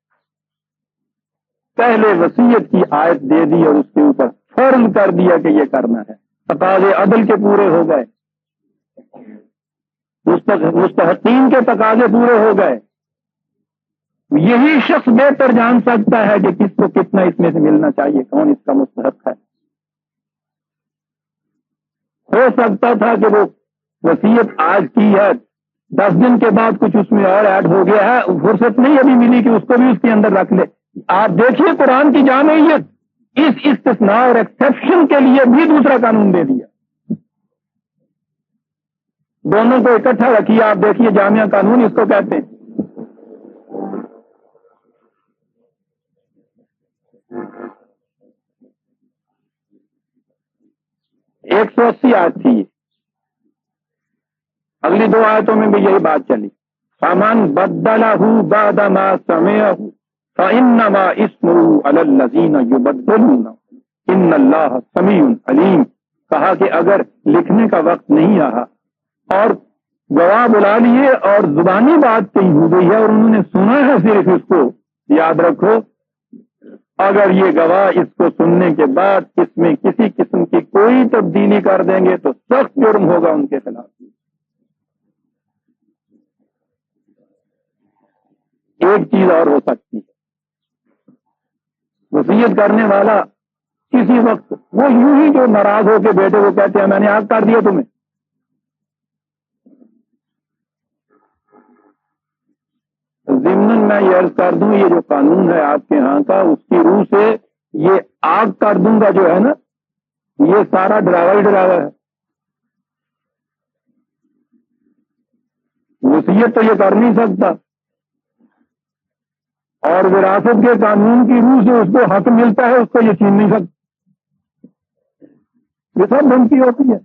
پہلے وصیت کی آیت دے دی اور اس کے اوپر فرض کر دیا کہ یہ کرنا ہے، تقاضے عدل کے پورے ہو گئے، مستحقین کے تقاضے پورے ہو گئے۔ یہی شخص بہتر جان سکتا ہے کہ کس کو کتنا اس میں سے ملنا چاہیے، کون اس کا مستحق ہے۔ ہو سکتا تھا کہ وہ وصیت آج کی ہے، 10 دن کے بعد کچھ اس میں اور ایڈ ہو گیا ہے، فرصت نہیں ابھی ملی کہ اس کو بھی اس کے اندر رکھ لے۔ آپ دیکھیے قرآن کی جامعیت، اس استثناء اور ایکسیپشن کے لیے بھی دوسرا قانون دے دیا۔ دونوں کو اکٹھا رکھیے، آپ دیکھیے جامعہ قانون اس کو کہتے ہیں۔ ایک 180 آیت تھی، اگلی 2 آیتوں میں بھی یہی بات چلی۔ فمن بدلہ بعد ما سمعہ فإنما اسمہ علی الذین یبدلونہ ان اللہ سمیع علیم۔ کہا کہ اگر لکھنے کا وقت نہیں رہا اور گواہ بلا لیے اور زبانی بات کہیں ہو گئی ہے اور انہوں نے سنا ہے صرف اس کو، یاد رکھو اگر یہ گواہ اس کو سننے کے بعد اس میں کسی قسم کی کوئی تبدیلی کر دیں گے تو سخت جرم ہوگا ان کے خلاف۔ ایک چیز اور ہو سکتی ہے، وصیت کرنے والا کسی وقت وہ یوں ہی جو ناراض ہو کے بیٹے کو کہتے ہیں میں نے آگ کر دیا تمہیں، ضمن میں یہ عرض کر دوں یہ جو قانون ہے آپ کے ہاں کا اس کی روح سے یہ آگ کر دوں گا جو ہے نا یہ سارا ڈراوا ہی ڈراوا ہے۔ وصیت تو یہ کر نہیں سکتا اور وراثت کے قانون کی روح سے اس کو حق ملتا ہے اس کو یہ چھین نہیں سکتا۔ یہ سب دھمکی ہوتی ہے۔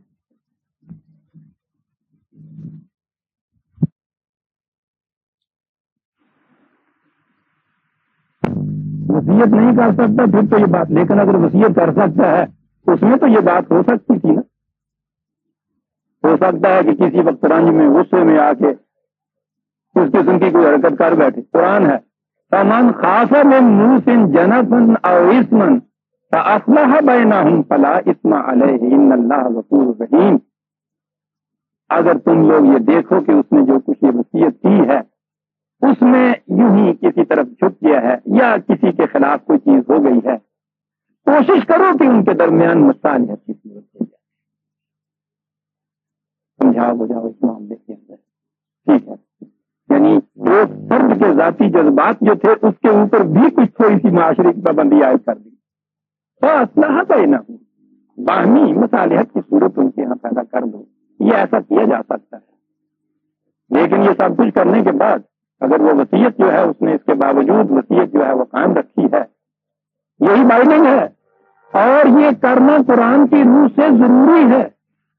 وصیت نہیں کر سکتا پھر تو یہ بات، لیکن اگر وصیت کر سکتا ہے اس میں تو یہ بات ہو سکتی تھی نا۔ ہو سکتا ہے کہ کسی وقت رنج میں غصے میں آ کے اس قسم کی کوئی حرکت کر بیٹھے۔ قرآن ہے فمن خاف من موص جنفا او اثما فاصلح بینہم فلا اثم علیہ ان اللہ غفور رحیم۔ اگر تم لوگ یہ دیکھو کہ اس نے جو کچھ یہ وصیت کی ہے اس میں یوں ہی کسی طرف جھک گیا ہے یا کسی کے خلاف کوئی چیز ہو گئی ہے، کوشش کرو کہ ان کے درمیان مصالحت کی صورت ہو جائے، سمجھاؤ بجاؤ اس معاملے کے اندر، ٹھیک ہے؟ یعنی ایک فرد کے ذاتی جذبات جو تھے اس کے اوپر بھی کچھ تھوڑی سی معاشرے کی پابندی عائد کر دی تو اصلاح بینہم، باہمی مصالحت کی صورت ان کے یہاں پیدا کر دو، یہ ایسا کیا جا سکتا ہے۔ لیکن یہ سب کچھ کرنے کے بعد اگر وہ وصیت جو ہے اس نے اس کے باوجود وصیت جو ہے وہ قائم رکھی ہے، یہی بائننگ ہے اور یہ کرنا قرآن کی روح سے ضروری ہے۔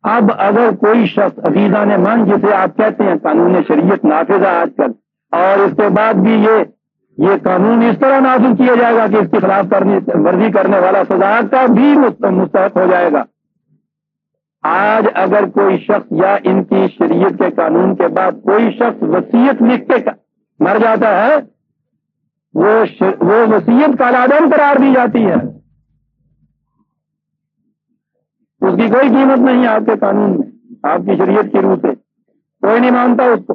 اب اگر کوئی شخص عزیزان من جسے آپ کہتے ہیں قانون شریعت نافذ ہے آج کل، اور اس کے بعد بھی یہ قانون اس طرح نافذ کیا جائے گا کہ اس کی خلاف ورزی کرنے والا سزا کا بھی مستحق ہو جائے گا۔ آج اگر کوئی شخص یا ان کی شریعت کے قانون کے بعد کوئی شخص وصیت لکھ کے مر جاتا ہے وہ وصیت کالعدم قرار دی جاتی ہے، اس کی کوئی قیمت نہیں ہے آپ کے قانون میں، آپ کی شریعت کی روح سے کوئی نہیں مانتا اس کو۔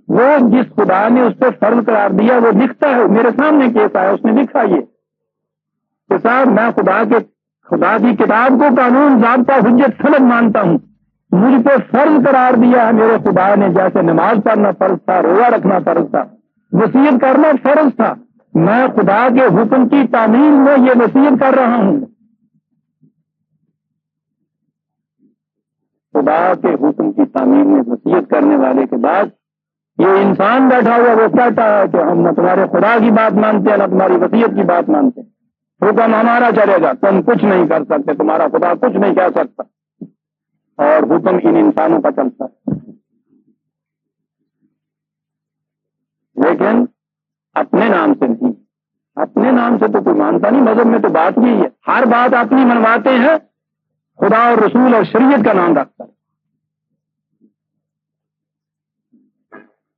وہ جس خدا نے اس پہ فرض قرار دیا وہ لکھتا ہے، میرے سامنے کیس آیا اس نے لکھا یہ کہ صاحب میں خدا کی کتاب کو قانون ضابطہ حجت سند مانتا ہوں، مجھ پہ فرض قرار دیا ہے میرے خدا نے، جیسے نماز پڑھنا فرض تھا، روزہ رکھنا فرض تھا، وصیت کرنا فرض تھا، میں خدا کے حکم کی تعمیل میں یہ وصیت کر رہا ہوں۔ خدا کے حکم کی تعمیل میں وصیت کرنے والے کے بعد یہ انسان بیٹھا ہوا وہ کہتا ہے کہ ہم نہ تمہارے خدا کی بات مانتے ہیں نہ تمہاری وصیت کی بات مانتے ہیں، حکم ہمارا چلے گا، تم کچھ نہیں کر سکتے، تمہارا خدا کچھ نہیں کہہ سکتا، اور حکم ان انسانوں کا چلتا ہے۔ لیکن اپنے نام سے نہیں، اپنے نام سے تو کوئی مانتا نہیں، مذہب میں تو بات یہی ہے، ہر بات اپنی منواتے ہیں، خدا اور رسول اور شریعت کا نام رکھتا ہے۔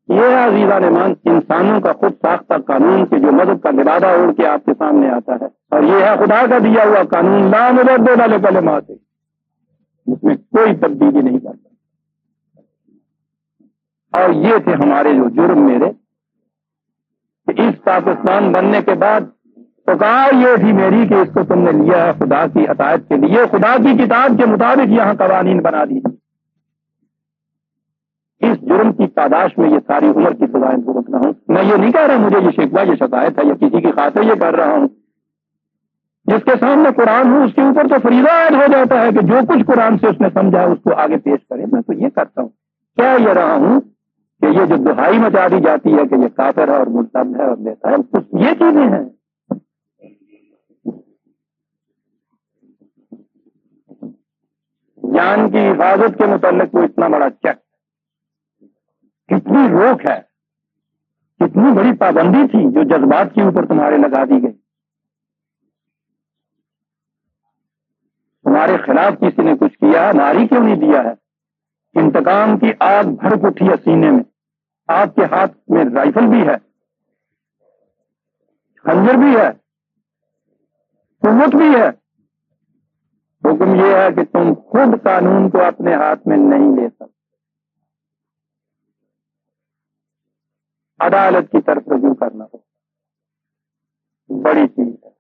یہ ہے عزیزان ایمان انسانوں کا خود ساختہ قانون کے جو مذہب کا لبادہ اوڑھ کے آپ کے سامنے آتا ہے، اور یہ ہے خدا کا دیا ہوا قانون لا مبدل لکلمات، اس میں کوئی تبدیلی نہیں کرتا۔ اور یہ تھے ہمارے جو جرم میرے کہ اس پاکستان بننے کے بعد پکار یہ تھی میری کہ اس کو تم نے لیا ہے خدا کی اطاعت کے لیے، خدا کی کتاب کے مطابق یہاں قوانین بنا دی۔ اس جرم کی پاداش میں یہ ساری عمر کی سزائیں بھگتنا ہوں۔ میں یہ نہیں کہہ رہا مجھے یہ شکوہ یہ شکایت ہے یا کسی کی خاطر یہ کر رہا ہوں، جس کے سامنے قرآن ہوں اس کے اوپر تو فریضہ عائد ہو جاتا ہے کہ جو کچھ قرآن سے اس نے سمجھا ہے اس کو آگے پیش کرے۔ میں تو یہ کرتا ہوں، کیا یہ رہا ہوں کہ یہ جو دہائی مچا دی جاتی ہے کہ یہ کافر ہے اور مرتد ہے اور دیتا ہے، کچھ یہ چیزیں ہیں۔ جان کی حفاظت کے متعلق وہ اتنا بڑا چیک کتنی روک ہے، کتنی بڑی پابندی تھی جو جذبات کے اوپر تمہارے لگا دی گئی. تمہارے خلاف کسی نے کچھ کیا، ماری کیوں نہیں دیا ہے؟ انتقام کی آگ بھڑک اٹھی ہے سینے میں. آپ کے ہاتھ میں رائفل بھی ہے، خنجر بھی ہے، قوت بھی ہے. حکم یہ ہے کہ تم خود قانون کو اپنے ہاتھ میں نہیں لے سکتے. عدالت کی طرف رجوع کرنا ہو بڑی چیز ہے.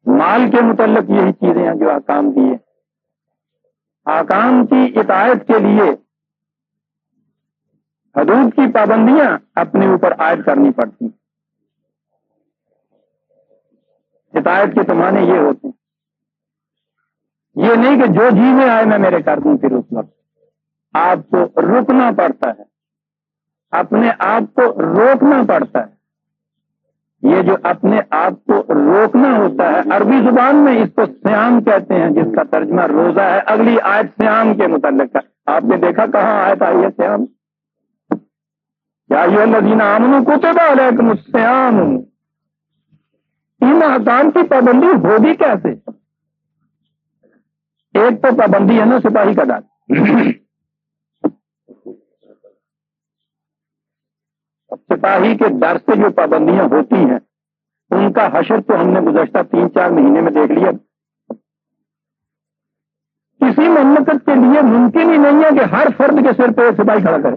مال کے متعلق یہی چیزیں ہیں جو احکام دیے. احکام کی اطاعت کے لیے حدود کی پابندیاں اپنے اوپر عائد کرنی پڑتی. اطاعت کے تو معنی یہ ہوتے ہیں، یہ نہیں کہ جو جی میں آئے میں میرے کر دوں. پھر اس وقت آپ کو رکنا پڑتا ہے، اپنے آپ کو روکنا پڑتا ہے. یہ جو اپنے آپ کو روکنا ہوتا ہے، عربی زبان میں اس کو صیام کہتے ہیں، جس کا ترجمہ روزہ ہے. اگلی آیت صیام کے متعلق ہے. آپ نے دیکھا کہاں آیت آئی ہے صیام؟ یا ایھا الذین آمنوا کتب علیکم الصیام. ان احکام کی پابندی ہوگی کیسے؟ ایک تو پابندی ہے نا سپاہی کا ڈال. سپاہی کے ڈر سے جو پابندیاں ہوتی ہیں ان کا حشر تو ہم نے گزشتہ 3-4 مہینے میں دیکھ لیا. کسی مملکت کے لیے ممکن ہی نہیں ہے کہ ہر فرد کے سر پہ ایک سپاہی کھڑا کرے.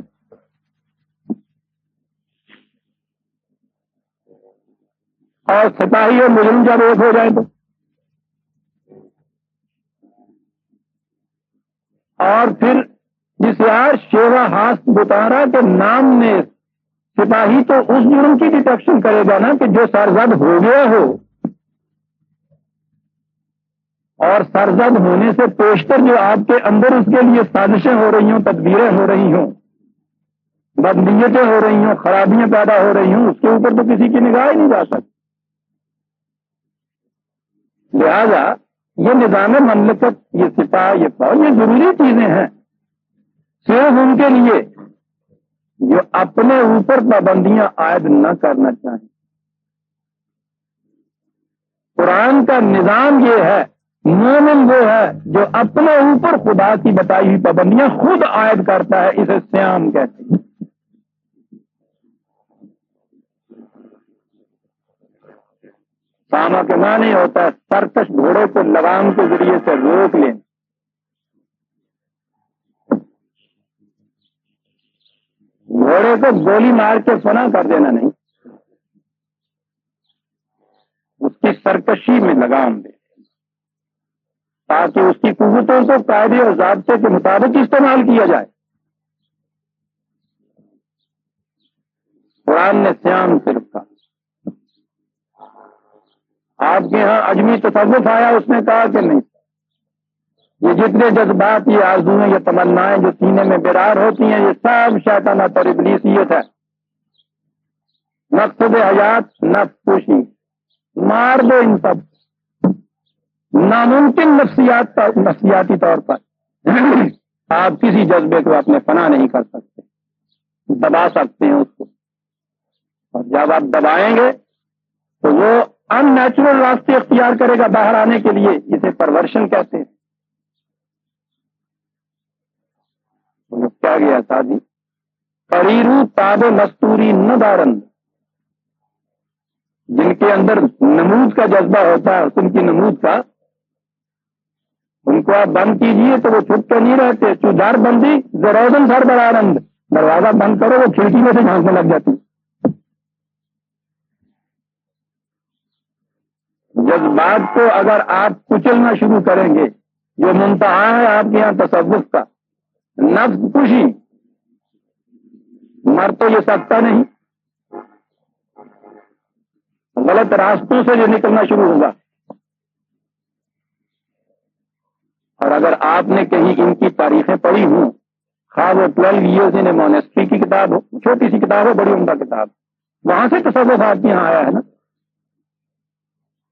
اور سپاہی اور مجرم جب ایک ہو جائے تو، اور پھر جس یار شیوا ہاس بتارا کے نام میں سپاہی تو اس جرم کی ڈیٹیکشن کرے گا نا کہ جو سرزد ہو گیا ہو، اور سرزد ہونے سے پیشتر جو آپ کے اندر اس کے لیے سازشیں ہو رہی ہوں، تدبیریں ہو رہی ہوں، بدنیتیں ہو رہی ہوں، خرابیاں پیدا ہو رہی ہوں، اس کے اوپر تو کسی کی نگاہ ہی نہیں جا سکتی. لہذا یہ نظام مملکت، یہ سپاہ، یہ فوج، یہ ضروری چیزیں ہیں صرف ان کے لیے جو اپنے اوپر پابندیاں عائد نہ کرنا چاہیں. قرآن کا نظام یہ ہے، مومن وہ ہے جو اپنے اوپر خدا کی بتائی ہوئی پابندیاں خود عائد کرتا ہے. اسے صیام کہتے ہیں. ساما کے معنی ہوتا ہے سرکش گھوڑے کو لگام کے ذریعے سے روک لیں. گھوڑے کو گولی مار کے فنا کر دینا نہیں، اس کی سرکشی میں لگام دے تاکہ اس کی قوتوں کو قاعدے اور ضابطے کے مطابق استعمال کیا جائے. قرآن نے صیام صرف کہا. آپ کے ہاں اجمی تصوف آیا، اس نے کہا کہ نہیں، یہ جتنے جذبات، یہ آرزویں، یہ تمنائیں جو سینے میں بیدار ہوتی ہیں، یہ سب شیطانت اور ابلیسیت ہے. مقصد حیات نفس کشی، مار دو ان سب. ناممکن نفسیاتی طور پر آپ کسی جذبے کو اپنے فنا نہیں کر سکتے، دبا سکتے ہیں اس کو. اور جب آپ دبائیں گے تو وہ ان نیچرل راستے اختیار کرے گا باہر آنے کے لیے. اسے پرورشن کہتے ہیں. کیا گیا شادی قریرو تاب مستوری نہ دارند، جن کے اندر نمود کا جذبہ ہوتا ہے، ان کی نمود کا، ان کو آپ بند کیجئے تو وہ چھپ کے نہیں رہتے. چودار بندی زروزن سر برآرند، دروازہ بند کرو وہ کھڑکی میں سے جھانکنے لگ جاتی. جذبات کو اگر آپ کچلنا شروع کریں گے، جو منتہا ہے آپ کے یہاں تصوف کا، نفس خوشی، مر تو یہ سکتا نہیں، غلط راستوں سے جو نکلنا شروع ہوگا. اور اگر آپ نے کہیں ان کی تاریخیں پڑھی ہوں، خواہ وہ 12 years in a monastery کی کتاب ہو، چھوٹی سی کتاب ہو، بڑی عمدہ کتاب، وہاں سے تصوف آپ کے یہاں آیا ہے نا.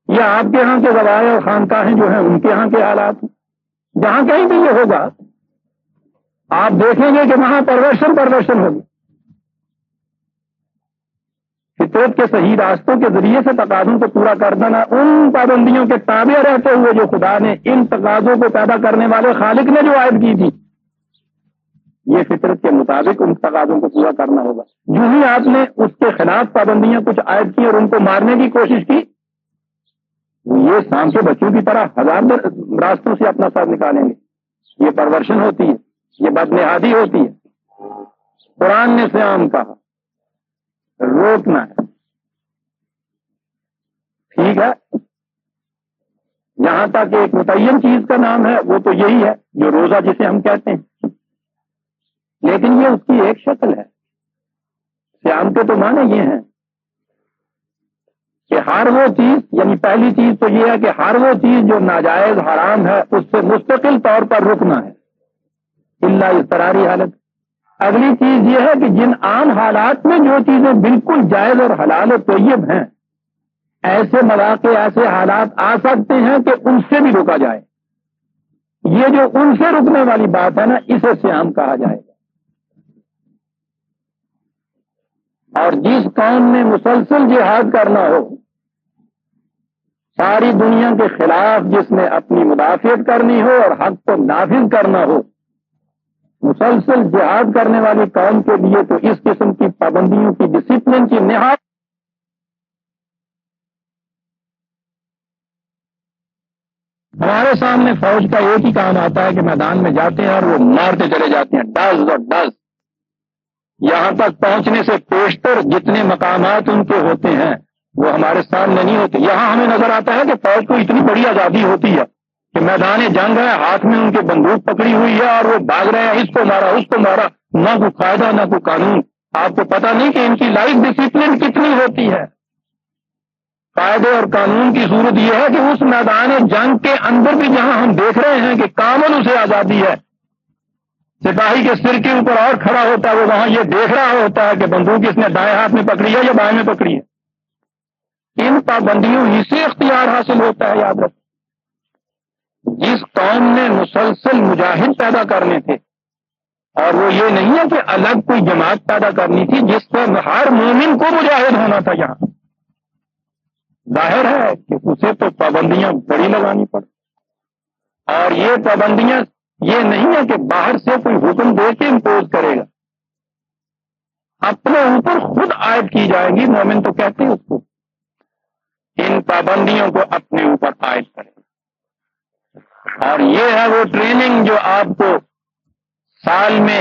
یا آپ کے ہاں کے روایت اور خانقاہیں جو ہیں ان کے ہاں کے حالات ہیں. جہاں کہیں بھی یہ ہوگا آپ دیکھیں گے کہ وہاں پرورشن ہوگی. فطرت کے صحیح راستوں کے ذریعے سے تقاضوں کو پورا کر دینا، ان پابندیوں کے تابع رہتے ہوئے جو خدا نے ان تقاضوں کو پیدا کرنے والے خالق نے جو عائد کی تھی، یہ فطرت کے مطابق ان تقاضوں کو پورا کرنا ہوگا. جو ہی آپ نے اس کے خلاف پابندیاں کچھ عائد کی اور ان کو مارنے کی کوشش کی، یہ سام کے بچوں کی طرح ہزار راستوں سے اپنا سر نکالیں گے. یہ پرورشن ہوتی ہے، یہ بدنہادی ہوتی ہے. قرآن نے سیام کہا روکنا ہے، ٹھیک ہے. جہاں تک ایک متعین چیز کا نام ہے وہ تو یہی ہے جو روزہ جسے ہم کہتے ہیں، لیکن یہ اس کی ایک شکل ہے. سیام کے تو معنی یہ ہیں کہ ہر وہ چیز، یعنی پہلی چیز تو یہ ہے کہ ہر وہ چیز جو ناجائز حرام ہے اس سے مستقل طور پر رکنا ہے، الا اضطراری حالت. اگلی چیز یہ ہے کہ جن عام حالات میں جو چیزیں بالکل جائز اور حلال و طیب ہیں، ایسے مواقع ایسے حالات آ سکتے ہیں کہ ان سے بھی روکا جائے. یہ جو ان سے رکنے والی بات ہے نا، اسے سیام کہا جائے گا. اور جس قوم میں مسلسل جہاد کرنا ہو، ساری دنیا کے خلاف جس نے اپنی مدافعت کرنی ہو اور حق کو نافذ کرنا ہو، مسلسل جہاد کرنے والی قوم کے لیے تو اس قسم کی پابندیوں کی ڈسپلن کی نہایت. ہمارے سامنے فوج کا ایک ہی کام آتا ہے کہ میدان میں جاتے ہیں اور وہ مارتے چلے جاتے ہیں، ڈز اور ڈز. یہاں تک پہنچنے سے پیشتر جتنے مقامات ان کے ہوتے ہیں وہ ہمارے سامنے نہیں ہوتے. یہاں ہمیں نظر آتا ہے کہ فوج کو اتنی بڑی آزادی ہوتی ہے کہ میدان جنگ ہے، ہاتھ میں ان کے بندوق پکڑی ہوئی ہے اور وہ بھاگ رہے ہیں، اس کو مارا اس کو مارا، نہ کوئی قاعدہ نہ کوئی قانون. آپ کو پتا نہیں کہ ان کی لائف ڈسپلن کتنی ہوتی ہے. قاعدے اور قانون کی صورت یہ ہے کہ اس میدان جنگ کے اندر بھی جہاں ہم دیکھ رہے ہیں کہ کامل اسے آزادی ہے، سپاہی کے سر کے اوپر اور کھڑا ہوتا ہے، وہ وہاں یہ دیکھ رہا ہوتا ہے کہ بندوق اس نے دائیں ہاتھ میں پکڑی ہے یا بائیں میں پکڑی ہے. ان پابندیوں ہی سے اختیار حاصل ہوتا ہے. یاد رکھ، جس قوم نے مسلسل مجاہد پیدا کرنے تھے، اور وہ یہ نہیں ہے کہ الگ کوئی جماعت پیدا کرنی تھی جس پر ہر مومن کو مجاہد ہونا تھا. یہاں ظاہر ہے کہ اسے تو پابندیاں بڑی لگانی پڑ، اور یہ پابندیاں یہ نہیں ہے کہ باہر سے کوئی حکم دے کے امپوز کرے گا، اپنے اوپر خود عائد کی جائیں گی. مومن تو کہتے ہیں اس کو، ان پابندیوں کو اپنے اوپر عائد کرے. اور یہ ہے وہ ٹریننگ جو آپ کو سال میں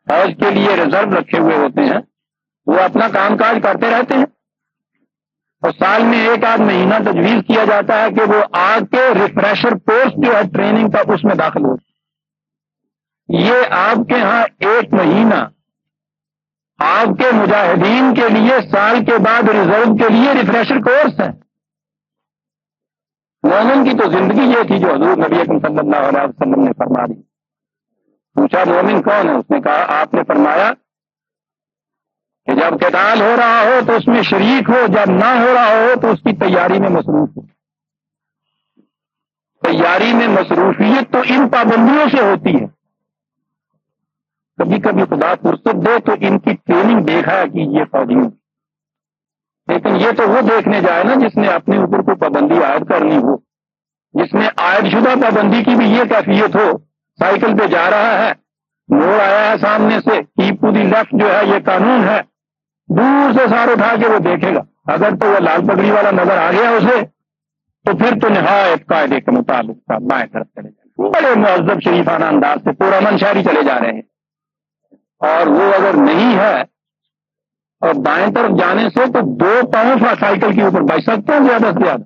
فوج کے لیے ریزرو رکھے ہوئے ہوتے ہیں، وہ اپنا کام کاج کرتے رہتے ہیں، اور سال میں ایک آدھ مہینہ تجویز کیا جاتا ہے کہ وہ آ کے ریفریشر کورس جو ہے ٹریننگ کا اس میں داخل ہو. یہ آپ کے ہاں ایک مہینہ آپ کے مجاہدین کے لیے سال کے بعد ریزرو کے لیے ریفریشر کورس ہے. مومن کی تو زندگی یہ تھی جو حضور نبی اکرم صلی اللہ علیہ وسلم نے فرما دی. پوچھا مومن کون ہے؟ اس نے کہا، آپ نے فرمایا کہ جب قتال ہو رہا ہو تو اس میں شریک ہو، جب نہ ہو رہا ہو تو اس کی تیاری میں مصروف ہو. تیاری میں مصروفیت تو ان پابندیوں سے ہوتی ہے. کبھی کبھی خدا فرصت دے تو ان کی ٹریننگ دیکھا کیجیے فوجیوں، لیکن یہ تو وہ دیکھنے جائے نا جس نے اپنے اوپر کوئی پابندی عائد کرنی ہو، جس نے عائد شدہ پابندی کی بھی یہ کیفیت ہو. سائیکل پہ جا رہا ہے، موڑ آیا ہے سامنے سے، کیپ ٹو دی لیفٹ جو ہے یہ قانون ہے، دور سے سار اٹھا کے وہ دیکھے گا، اگر تو وہ لال پگڑی والا نظر آ گیا اسے تو پھر تو نہایت قاعدے کے مطابق بائیں طرف چلے جائیں. بڑے معذب شریفانہ انداز سے پورامن شہری چلے جا رہے ہیں. اور وہ اگر نہیں ہے اور دائیں طرف جانے سے تو 2 پاؤں سائیکل کے اوپر بچ سکتے ہیں زیادہ سے زیادہ.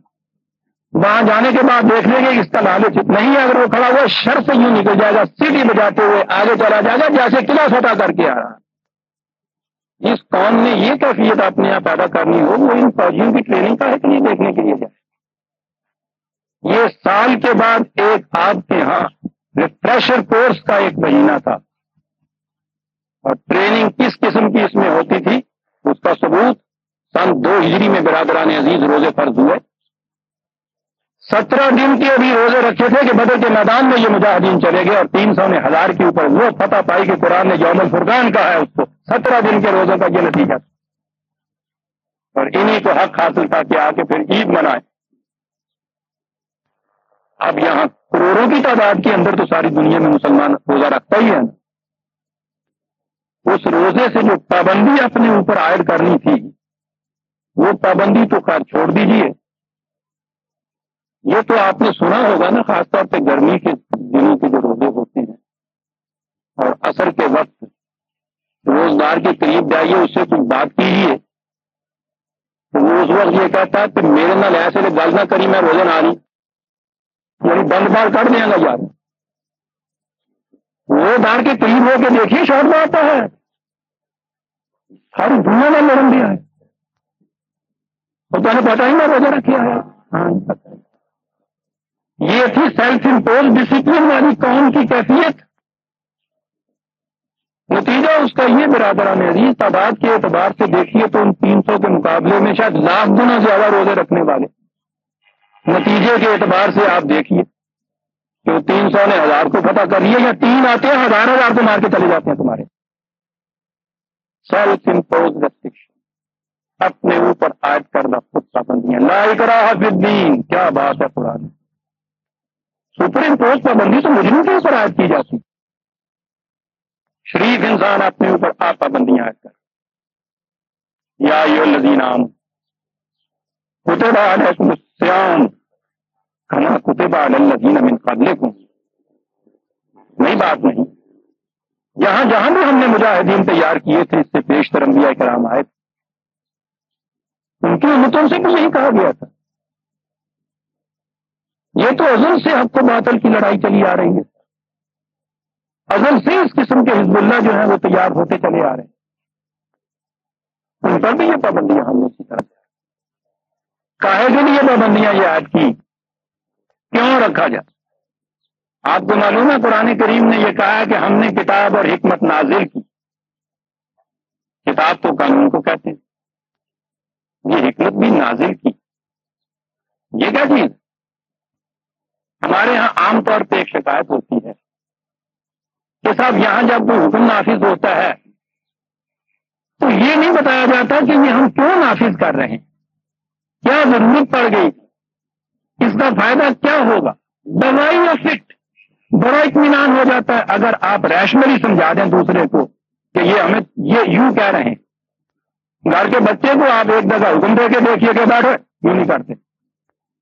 وہاں جانے کے بعد دیکھ لیں گے اس کا لالچ نہیں ہے، اگر وہ کھڑا ہوا شر سے یوں نکل جائے گا، سیٹی بجاتے ہوئے آگے چلا جائے گا جیسے قلعہ فتح کر کے آ رہا. جس قوم نے یہ کیفیت اپنے یہاں پیدا کرنی ہو وہ ان فوجیوں کی ٹریننگ کا ہے کہ نہیں دیکھنے کے لیے جائے. یہ سال کے بعد ایک آپ کے ہاں ریفریشر کورس کا 1 مہینہ تھا، اور ٹریننگ کس قسم کی اس میں ہوتی تھی اس کا ثبوت سن 2 ہجری میں برادران عزیز روزے فرض ہوئے. 17 دن کے ابھی روزے رکھے تھے کہ بدر کے میدان میں یہ مجاہدین چلے گئے اور 300 نے 1000 کے اوپر وہ فتح پائی کہ قرآن نے یوم الفرقان کہا ہے اس کو. 17 دن کے روزوں کا یہ نتیجہ اور انہی کو حق حاصل تھا کہ آ کے پھر عید منائے. اب یہاں کروڑوں کی تعداد کے اندر تو ساری دنیا میں مسلمان روزہ رکھتا ہی ہے. اس روزے سے جو پابندی اپنے اوپر عائد کرنی تھی وہ پابندی تو خیر چھوڑ دیجیے. یہ تو آپ نے سنا ہوگا نا، خاص طور پہ گرمی کے دنوں کے جو روزے ہوتے ہیں اور عصر کے وقت روزگار کے قریب جائیے، اس سے کچھ بات کیجیے تو وہ اس وقت یہ کہتا ہے کہ میرے نال ایسے گل نہ کری میں روزے نہ لی، یعنی بند بار کر دیں گا. یار روزگار کے قریب ہو کے دیکھیے شوق آتا ہے، ساری دنیا میں لڑن دیا ہے اور تو نے پتا ہی میں روزہ رکھا ہے. ہاں پتا ہے. یہ تھی سیلف امپوز ڈسپلن والی قوم کی کیفیت. نتیجہ اس کا یہ برادران عزیز تعداد کے اعتبار سے دیکھیے تو ان 300 کے مقابلے میں شاید لاکھ گنا زیادہ روزے رکھنے والے. نتیجے کے اعتبار سے آپ دیکھیے کہ 300 نے 1000 کو فتح کر لیا، یا 3 آتے ہیں 1000 کو مار کے چلے جاتے ہیں تمہارے. سیلف امپوز ریسٹرکشن، اپنے اوپر عائد کردہ خود پابندیاں. لا اکراہ فی الدین، کیا بات ہے قرآن. سپر امپوز پابندی تو مجرم کے اوپر عائد کی جاتی. شریف انسان اپنے اوپر آپ پابندیاں عائد کر. یا ایھا الذین آمنوا کتب علیکم الصیام کما کتب علی الذین من قبلکم. نئی بات نہیں. جہاں جہاں بھی ہم نے مجاہدین تیار کیے تھے اس سے بیشتر انبیاء کرام آئے تھے، ان کی امتوں سے بھی یہی کہا گیا تھا. یہ تو ازل سے حق و باطل کی لڑائی چلی آ رہی ہے. ازل سے اس قسم کے حزب اللہ جو ہیں وہ تیار ہوتے چلے آ رہے ہیں. ان پر بھی یہ پابندیاں ہم نے اسی طرح سے کاہے کے لیے پابندیاں یہ عائد کی، کیوں رکھا جائے. آپ کو معلوم ہے قرآن کریم نے یہ کہا ہے کہ ہم نے کتاب اور حکمت نازل کی. کتاب تو قانون کو کہتے ہیں، یہ حکمت بھی نازل کی. یہ کیا چیز؟ ہمارے ہاں عام طور پہ ایک شکایت ہوتی ہے کہ صاحب یہاں جب کوئی حکم نافذ ہوتا ہے تو یہ نہیں بتایا جاتا کہ یہ ہم کیوں نافذ کر رہے ہیں، کیا ضرورت پڑ گئی، اس کا فائدہ کیا ہوگا. دوائی یا فٹ بڑا اطمینان ہو جاتا ہے اگر آپ ریشنلی سمجھا دیں دوسرے کو کہ یہ ہمیں یہ یوں کہہ رہے ہیں. گھر کے بچے کو آپ ایک جگہ حکم دے کے دیکھیے کہ بیٹھو، یوں نہیں کرتے،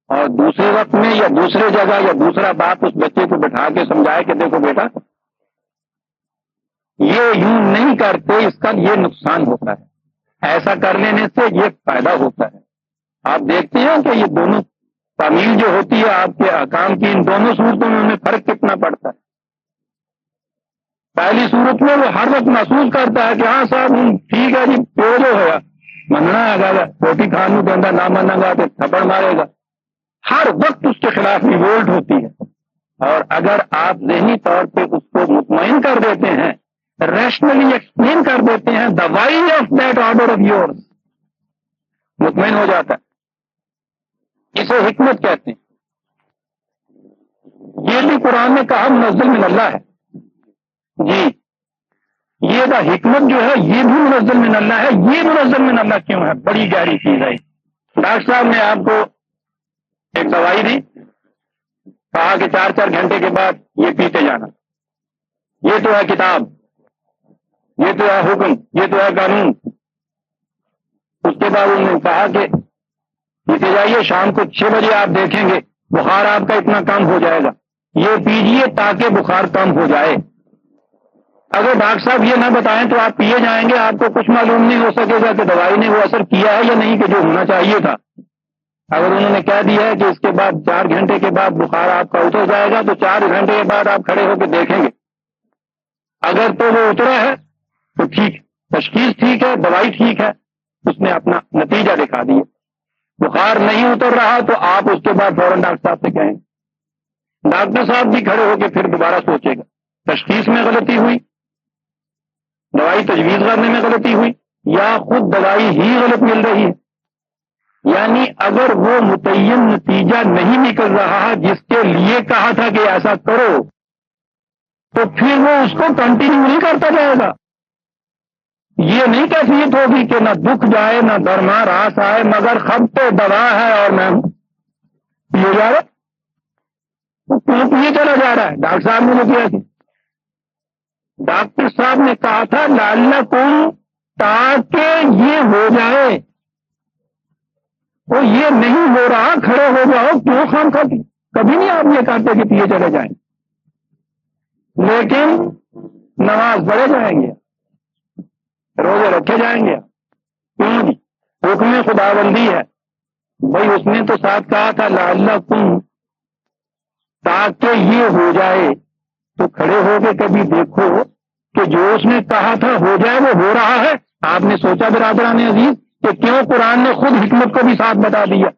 اور دوسرے وقت میں یا دوسرے جگہ یا دوسرا باپ اس بچے کو بٹھا کے سمجھائے کہ دیکھو بیٹا یہ یوں نہیں کرتے، اس کا یہ نقصان ہوتا ہے، ایسا کر لینے سے یہ فائدہ ہوتا ہے. آپ دیکھتے ہیں کہ یہ دونوں تعمیل جو ہوتی ہے آپ کے احکام کی، ان دونوں صورتوں میں انہیں فرق کتنا پڑتا ہے. پہلی صورت میں وہ ہر وقت محسوس کرتا ہے کہ ہاں صاحب ٹھیک ہے جی پیو جو ہوا مننا ہے گا، روٹی کھانے دینا نہ ماننا گا تو تھپڑ مارے گا. ہر وقت اس کے خلاف ریوولٹ ہوتی ہے. اور اگر آپ ذہنی طور پہ اس کو مطمئن کر دیتے ہیں، ریشنلی ایکسپلین کر دیتے ہیں the why of that order of yours, مطمئن ہو جاتا ہے. اسے حکمت کہتے ہیں. یہ بھی قرآن نے کہا منزل من اللہ ہے. جی یہ دا حکمت جو ہے یہ بھی منزل من اللہ ہے. یہ منزل من اللہ کیوں ہے؟ بڑی گہری چیز ہے. ڈاکٹر صاحب نے آپ کو ایک دوائی دی، کہا کہ 4 گھنٹے کے بعد یہ پیتے جانا. یہ تو ہے کتاب، یہ تو ہے حکم، یہ تو ہے قانون. اس کے بعد انہوں نے کہا کہ پیتے جائیے، شام کو 6 بجے آپ دیکھیں گے بخار آپ کا اتنا کم ہو جائے گا، یہ پیجیے تاکہ بخار کم ہو جائے. اگر ڈاکٹر صاحب یہ نہ بتائیں تو آپ پیے جائیں گے، آپ کو کچھ معلوم نہیں ہو سکے گا کہ دوائی نے وہ اثر کیا ہے یا نہیں کہ جو ہونا چاہیے تھا. اگر انہوں نے کہہ دیا ہے کہ اس کے بعد 4 گھنٹے کے بعد بخار آپ کا اتر جائے گا تو 4 گھنٹے کے بعد آپ کھڑے ہو کے دیکھیں گے. اگر تو وہ اترا ہے تو ٹھیک، تشخیص ٹھیک ہے، دوائی ٹھیک ہے، اس نے اپنا نتیجہ دکھا دیا. بخار نہیں اتر رہا تو آپ اس کے بعد فوراً ڈاکٹر صاحب سے کہیں. ڈاکٹر صاحب بھی کھڑے ہو کے پھر دوبارہ سوچے گا تشخیص میں غلطی ہوئی، دوائی تجویز کرنے میں غلطی ہوئی، یا خود دوائی ہی غلط مل رہی ہے. یعنی اگر وہ متعین نتیجہ نہیں نکل رہا جس کے لیے کہا تھا کہ ایسا کرو، تو پھر وہ اس کو کنٹینیو نہیں کرتا جائے گا. یہ نہیں کیفیت ہوگی کہ نہ دکھ جائے نہ درما راس آئے مگر خب تو دوا ہے اور میں پیے جا رہا کیوں پیے چلا جا رہا ہے. ڈاکٹر صاحب نے جو کیا تھی، ڈاکٹر صاحب نے کہا تھا لعلکم تاکہ یہ ہو جائے، تو یہ نہیں ہو رہا، کھڑے ہو جاؤ، کیوں خام کھاتی. کبھی نہیں آپ یہ کہتے کہ پیے چلے جائیں، لیکن نماز پڑھے جائیں گے، روزے رکھے جائیں گے. کیوں جی؟ حکم خدا بندی ہے بھائی. اس نے تو ساتھ کہا تھا لعلکم تاکہ یہ ہو جائے، تو کھڑے ہو کے کبھی دیکھو کہ جو اس نے کہا تھا ہو جائے وہ ہو رہا ہے. آپ نے سوچا برادران عزیز کہ کیوں قرآن نے خود حکمت کو بھی ساتھ بتا دیا؟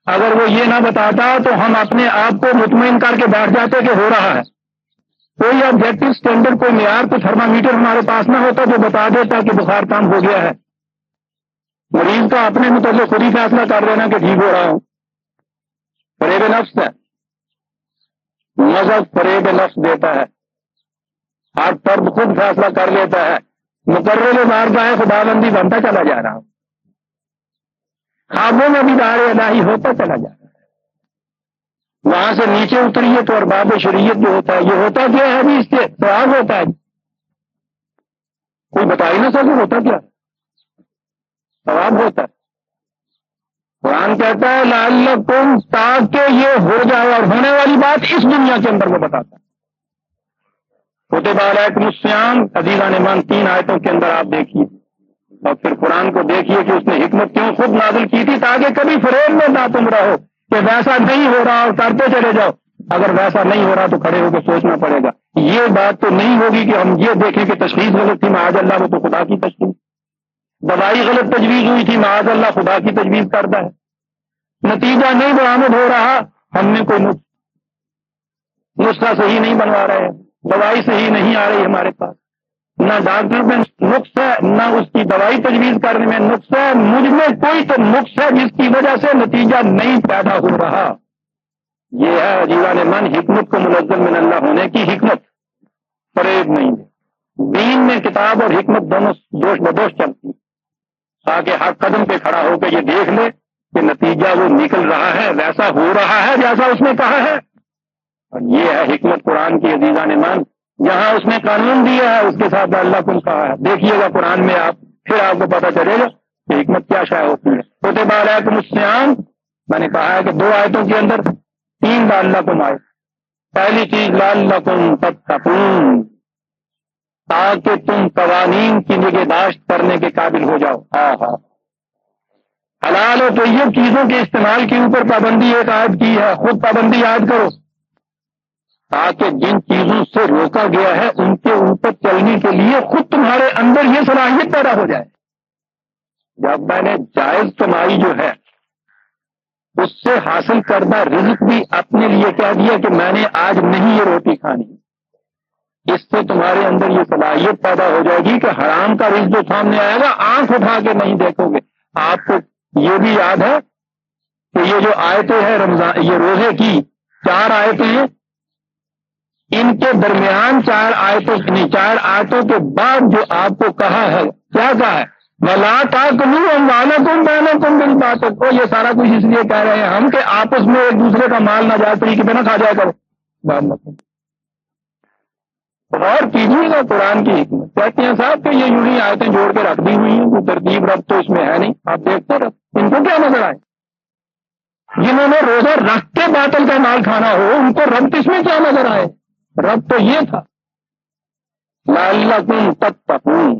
اگر وہ یہ نہ بتاتا تو ہم اپنے آپ کو مطمئن کر کے بیٹھ جاتے کہ ہو رہا ہے. کوئی آبجیکٹو اسٹینڈرڈ، کوئی معیار، کوئی تھرمامیٹر ہمارے پاس نہ ہوتا جو بتا دیتا کہ بخار کم ہو گیا ہے. مریض کا اپنے متعلق خود ہی فیصلہ کر لینا کہ ٹھیک ہو رہا ہوں. فریب نفس ہے. مذہب فریب نفس دیتا ہے. ہر فرد خود فیصلہ کر لیتا ہے. مقرر بارگاہ خدا بندی بنتا چلا جا رہا ہوں، خوابوں میں بھی دار الہی ہوتا چلا جا رہا ہے. وہاں سے نیچے اتریے تو ارباب شریعت جو ہوتا ہے، یہ ہوتا کیا ہے جی؟ اس سے ثواب ہوتا ہے. کوئی بتا ہی نہ سکے ہوتا کیا، ثواب ہوتا ہے. قرآن کہتا ہے لعلکم تاکہ یہ ہو جائے، اور ہونے والی بات اس دنیا کے اندر وہ بتاتا ہے. کتب علیکم الصیام عزیزان ایمان 3 آیتوں کے اندر آپ دیکھیے، اور پھر قرآن کو دیکھیے کہ اس نے حکمت کیوں خود نازل کی تھی، تاکہ کبھی فریب میں نہ تم رہو کہ ویسا نہیں ہو رہا اور کرتے چلے جاؤ. اگر ویسا نہیں ہو رہا تو کھڑے ہو کے سوچنا پڑے گا. یہ بات تو نہیں ہوگی کہ ہم یہ دیکھیں کہ تشخیص غلط تھی، معاذ اللہ وہ تو خدا کی تشخیص. دوائی غلط تجویز ہوئی تھی، معاذ اللہ خدا کی تجویز کرتا ہے. نتیجہ نہیں برآمد ہو رہا، ہم نے کوئی نسخہ صحیح نہیں بنوا رہے، دوائی صحیح نہیں آ رہی ہمارے پاس. نہ ڈاکٹر میں نقص ہے، نہ اس کی دوائی تجویز کرنے میں نقص ہے. مجھ میں کوئی تو نقص ہے جس کی وجہ سے نتیجہ نہیں پیدا ہو رہا. یہ ہے عزیزان من حکمت کو منزل من اللہ ہونے کی حکمت. فریب نہیں ہے. دین میں کتاب اور حکمت دونوں دوش بدوش چلتی، تاکہ ہر قدم پہ کھڑا ہو کے یہ دیکھ لے کہ نتیجہ وہ نکل رہا ہے، ویسا ہو رہا ہے جیسا اس نے کہا ہے. اور یہ ہے حکمت قرآن کی عزیزان ایمان. جہاں اس نے قانون دیا ہے اس کے ساتھ اللہ کن کہا ہے. دیکھیے گا قرآن میں آپ، پھر آپ کو پتا چلے گا کہ حکمت کیا شائع ہوتی ہے. کتب علیکم الصیام میں نے کہا ہے کہ 2 آیتوں کے اندر 3 لعلکم آئے. پہلی چیز لعلکم تتقون، تاکہ تم قوانین کی نگہداشت کرنے کے قابل ہو جاؤ. حلال و طیب چیزوں کے استعمال کے اوپر پابندی ایک عائد کی ہے، خود پابندی عائد کرو، تاکہ جن چیزوں سے روکا گیا ہے ان کے اوپر چلنے کے لیے خود تمہارے اندر یہ صلاحیت پیدا ہو جائے. جب میں نے جائز کمائی جو ہے اس سے حاصل کردہ رزق بھی اپنے لیے کہہ دیا کہ میں نے آج نہیں یہ روٹی کھانی، اس سے تمہارے اندر یہ صلاحیت پیدا ہو جائے گی کہ حرام کا رزق جو سامنے آئے گا آنکھ اٹھا کے نہیں دیکھو گے. آپ کو یہ بھی یاد ہے کہ یہ جو آیتیں ہیں رمضان، یہ روزے کی 4 آیتیں ہیں، ان کے درمیان 4 آیتوں کے بعد جو آپ کو کہا ہے، کیا کہا ہے؟ وَلَا تَأْكُلُوا أَمْوَالَكُمْ بَيْنَكُمْ بِالْبَاطِلِ. کو یہ سارا کچھ اس لیے کہہ رہے ہیں ہم کہ آپس میں ایک دوسرے کا مال ناجائز طریقے پہ نہ کھا جایا کرو. غور کیجیے گا قرآن کی حکمت. کہتے ہیں صاحب کہ یہ یوں ہی آیتیں جوڑ کے رکھ دی ہوئی ہیں، کوئی ترتیب رب تو اس میں ہے نہیں. آپ دیکھتے رہو ان کو کیا نظر آئے. جنہوں نے روزہ رکھ کے باطل کا مال کھانا ہو ان کو رب اس میں کیا نظر آئے. رب تو یہ تھا لعلکم تتقون.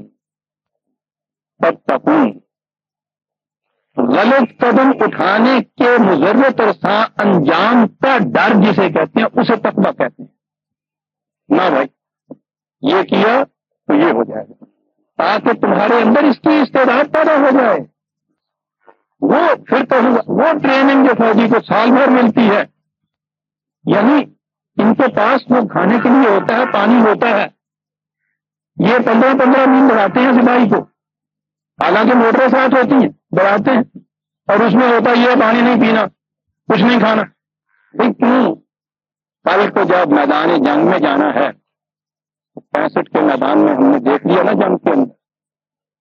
غلط قدم اٹھانے کے مضرت اور انجام کا ڈر جسے کہتے ہیں اسے تقویٰ کہتے ہیں. نہ بھائی یہ کیا تو یہ ہو جائے گا، تاکہ تمہارے اندر اس کی استعداد پیدا ہو جائے. وہ پھر تو وہ ٹریننگ جو فوجی کو سال بھر ملتی ہے، یعنی ان کے پاس وہ کھانے کے لیے ہوتا ہے، پانی ہوتا ہے، یہ 15-15 دن بڑھاتے ہیں سپاہی کو، حالانکہ موٹریں ساتھ ہوتی ہیں بڑھاتے ہیں. اور اس میں ہوتا یہ پانی نہیں پینا، کچھ نہیں کھانا. کیوں؟ کل کو جب میدان جنگ میں جانا ہے، 65 کے میدان میں ہم نے دیکھ لیا نا جنگ کے اندر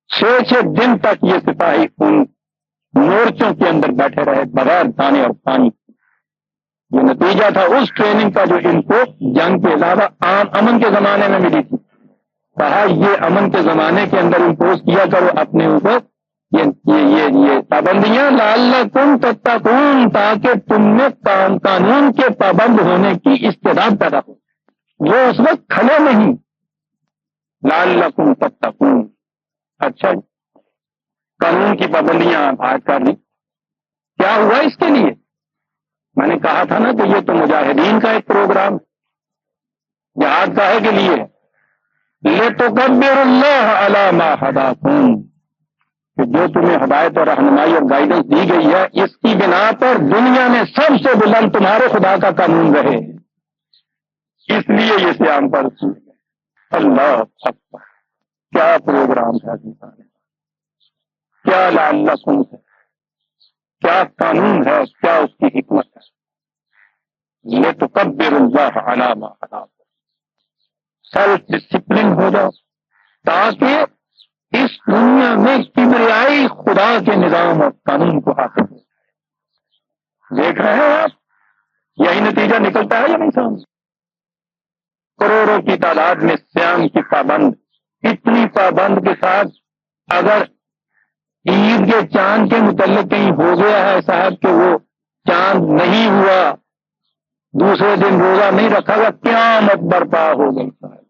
6 دن تک یہ سپاہی ان مورچوں کے اندر بیٹھے رہے بغیر دانے اور پانی. یہ نتیجہ تھا اس ٹریننگ کا جو ان کو جنگ کے علاوہ عام امن کے زمانے میں ملی تھی. کہا یہ امن کے زمانے کے اندر امپوز کیا کرو اپنے اوپر یہ پابندیاں لعلکم تتقون، تاکہ تم میں قانون کے پابند ہونے کی استعداد پیدا ہو. وہ اس وقت کھلے نہیں. لعلکم تتقون. اچھا قانون کی پابندیاں عائد کر لی. کیا ہوا اس کے لیے؟ میں نے کہا تھا نا کہ یہ تو مجاہدین کا ایک پروگرام جہاد کا ہے کے لیے. لِتُكَبِّرُوا اللَّهَ عَلَى مَا هَدَاكُمْ، کہ جو تمہیں ہدایت اور رہنمائی اور گائیڈنس دی گئی ہے اس کی بنا پر دنیا میں سب سے بلند تمہارے خدا کا قانون رہے. اس لیے یہ سیام پر اللہ اکبر. کیا پروگرام ہے کیا لعلکم ہے، کیا قانون ہے، کیا اس کی حکمت ہے. لِتُكَبِّرُوا اللَّهَ عَلَى مَا هَدَاكُمْ. سیلف ڈسپلن ہو جاؤ تاکہ اس دنیا میں کبریائی خدا کے نظام اور قانون کو حاصل ہو. دیکھ رہے ہیں آپ یہی نتیجہ نکلتا ہے یا نہیں سامنے؟ کروڑوں کی تعداد میں سیام کی پابند، اتنی پابند کے ساتھ اگر عید کے چاند کے متعلق کہیں ہو گیا ہے صاحب کہ وہ چاند نہیں ہوا، دوسرے دن روزہ نہیں رکھا گیا، قیامت برپا ہو گئی صاحب.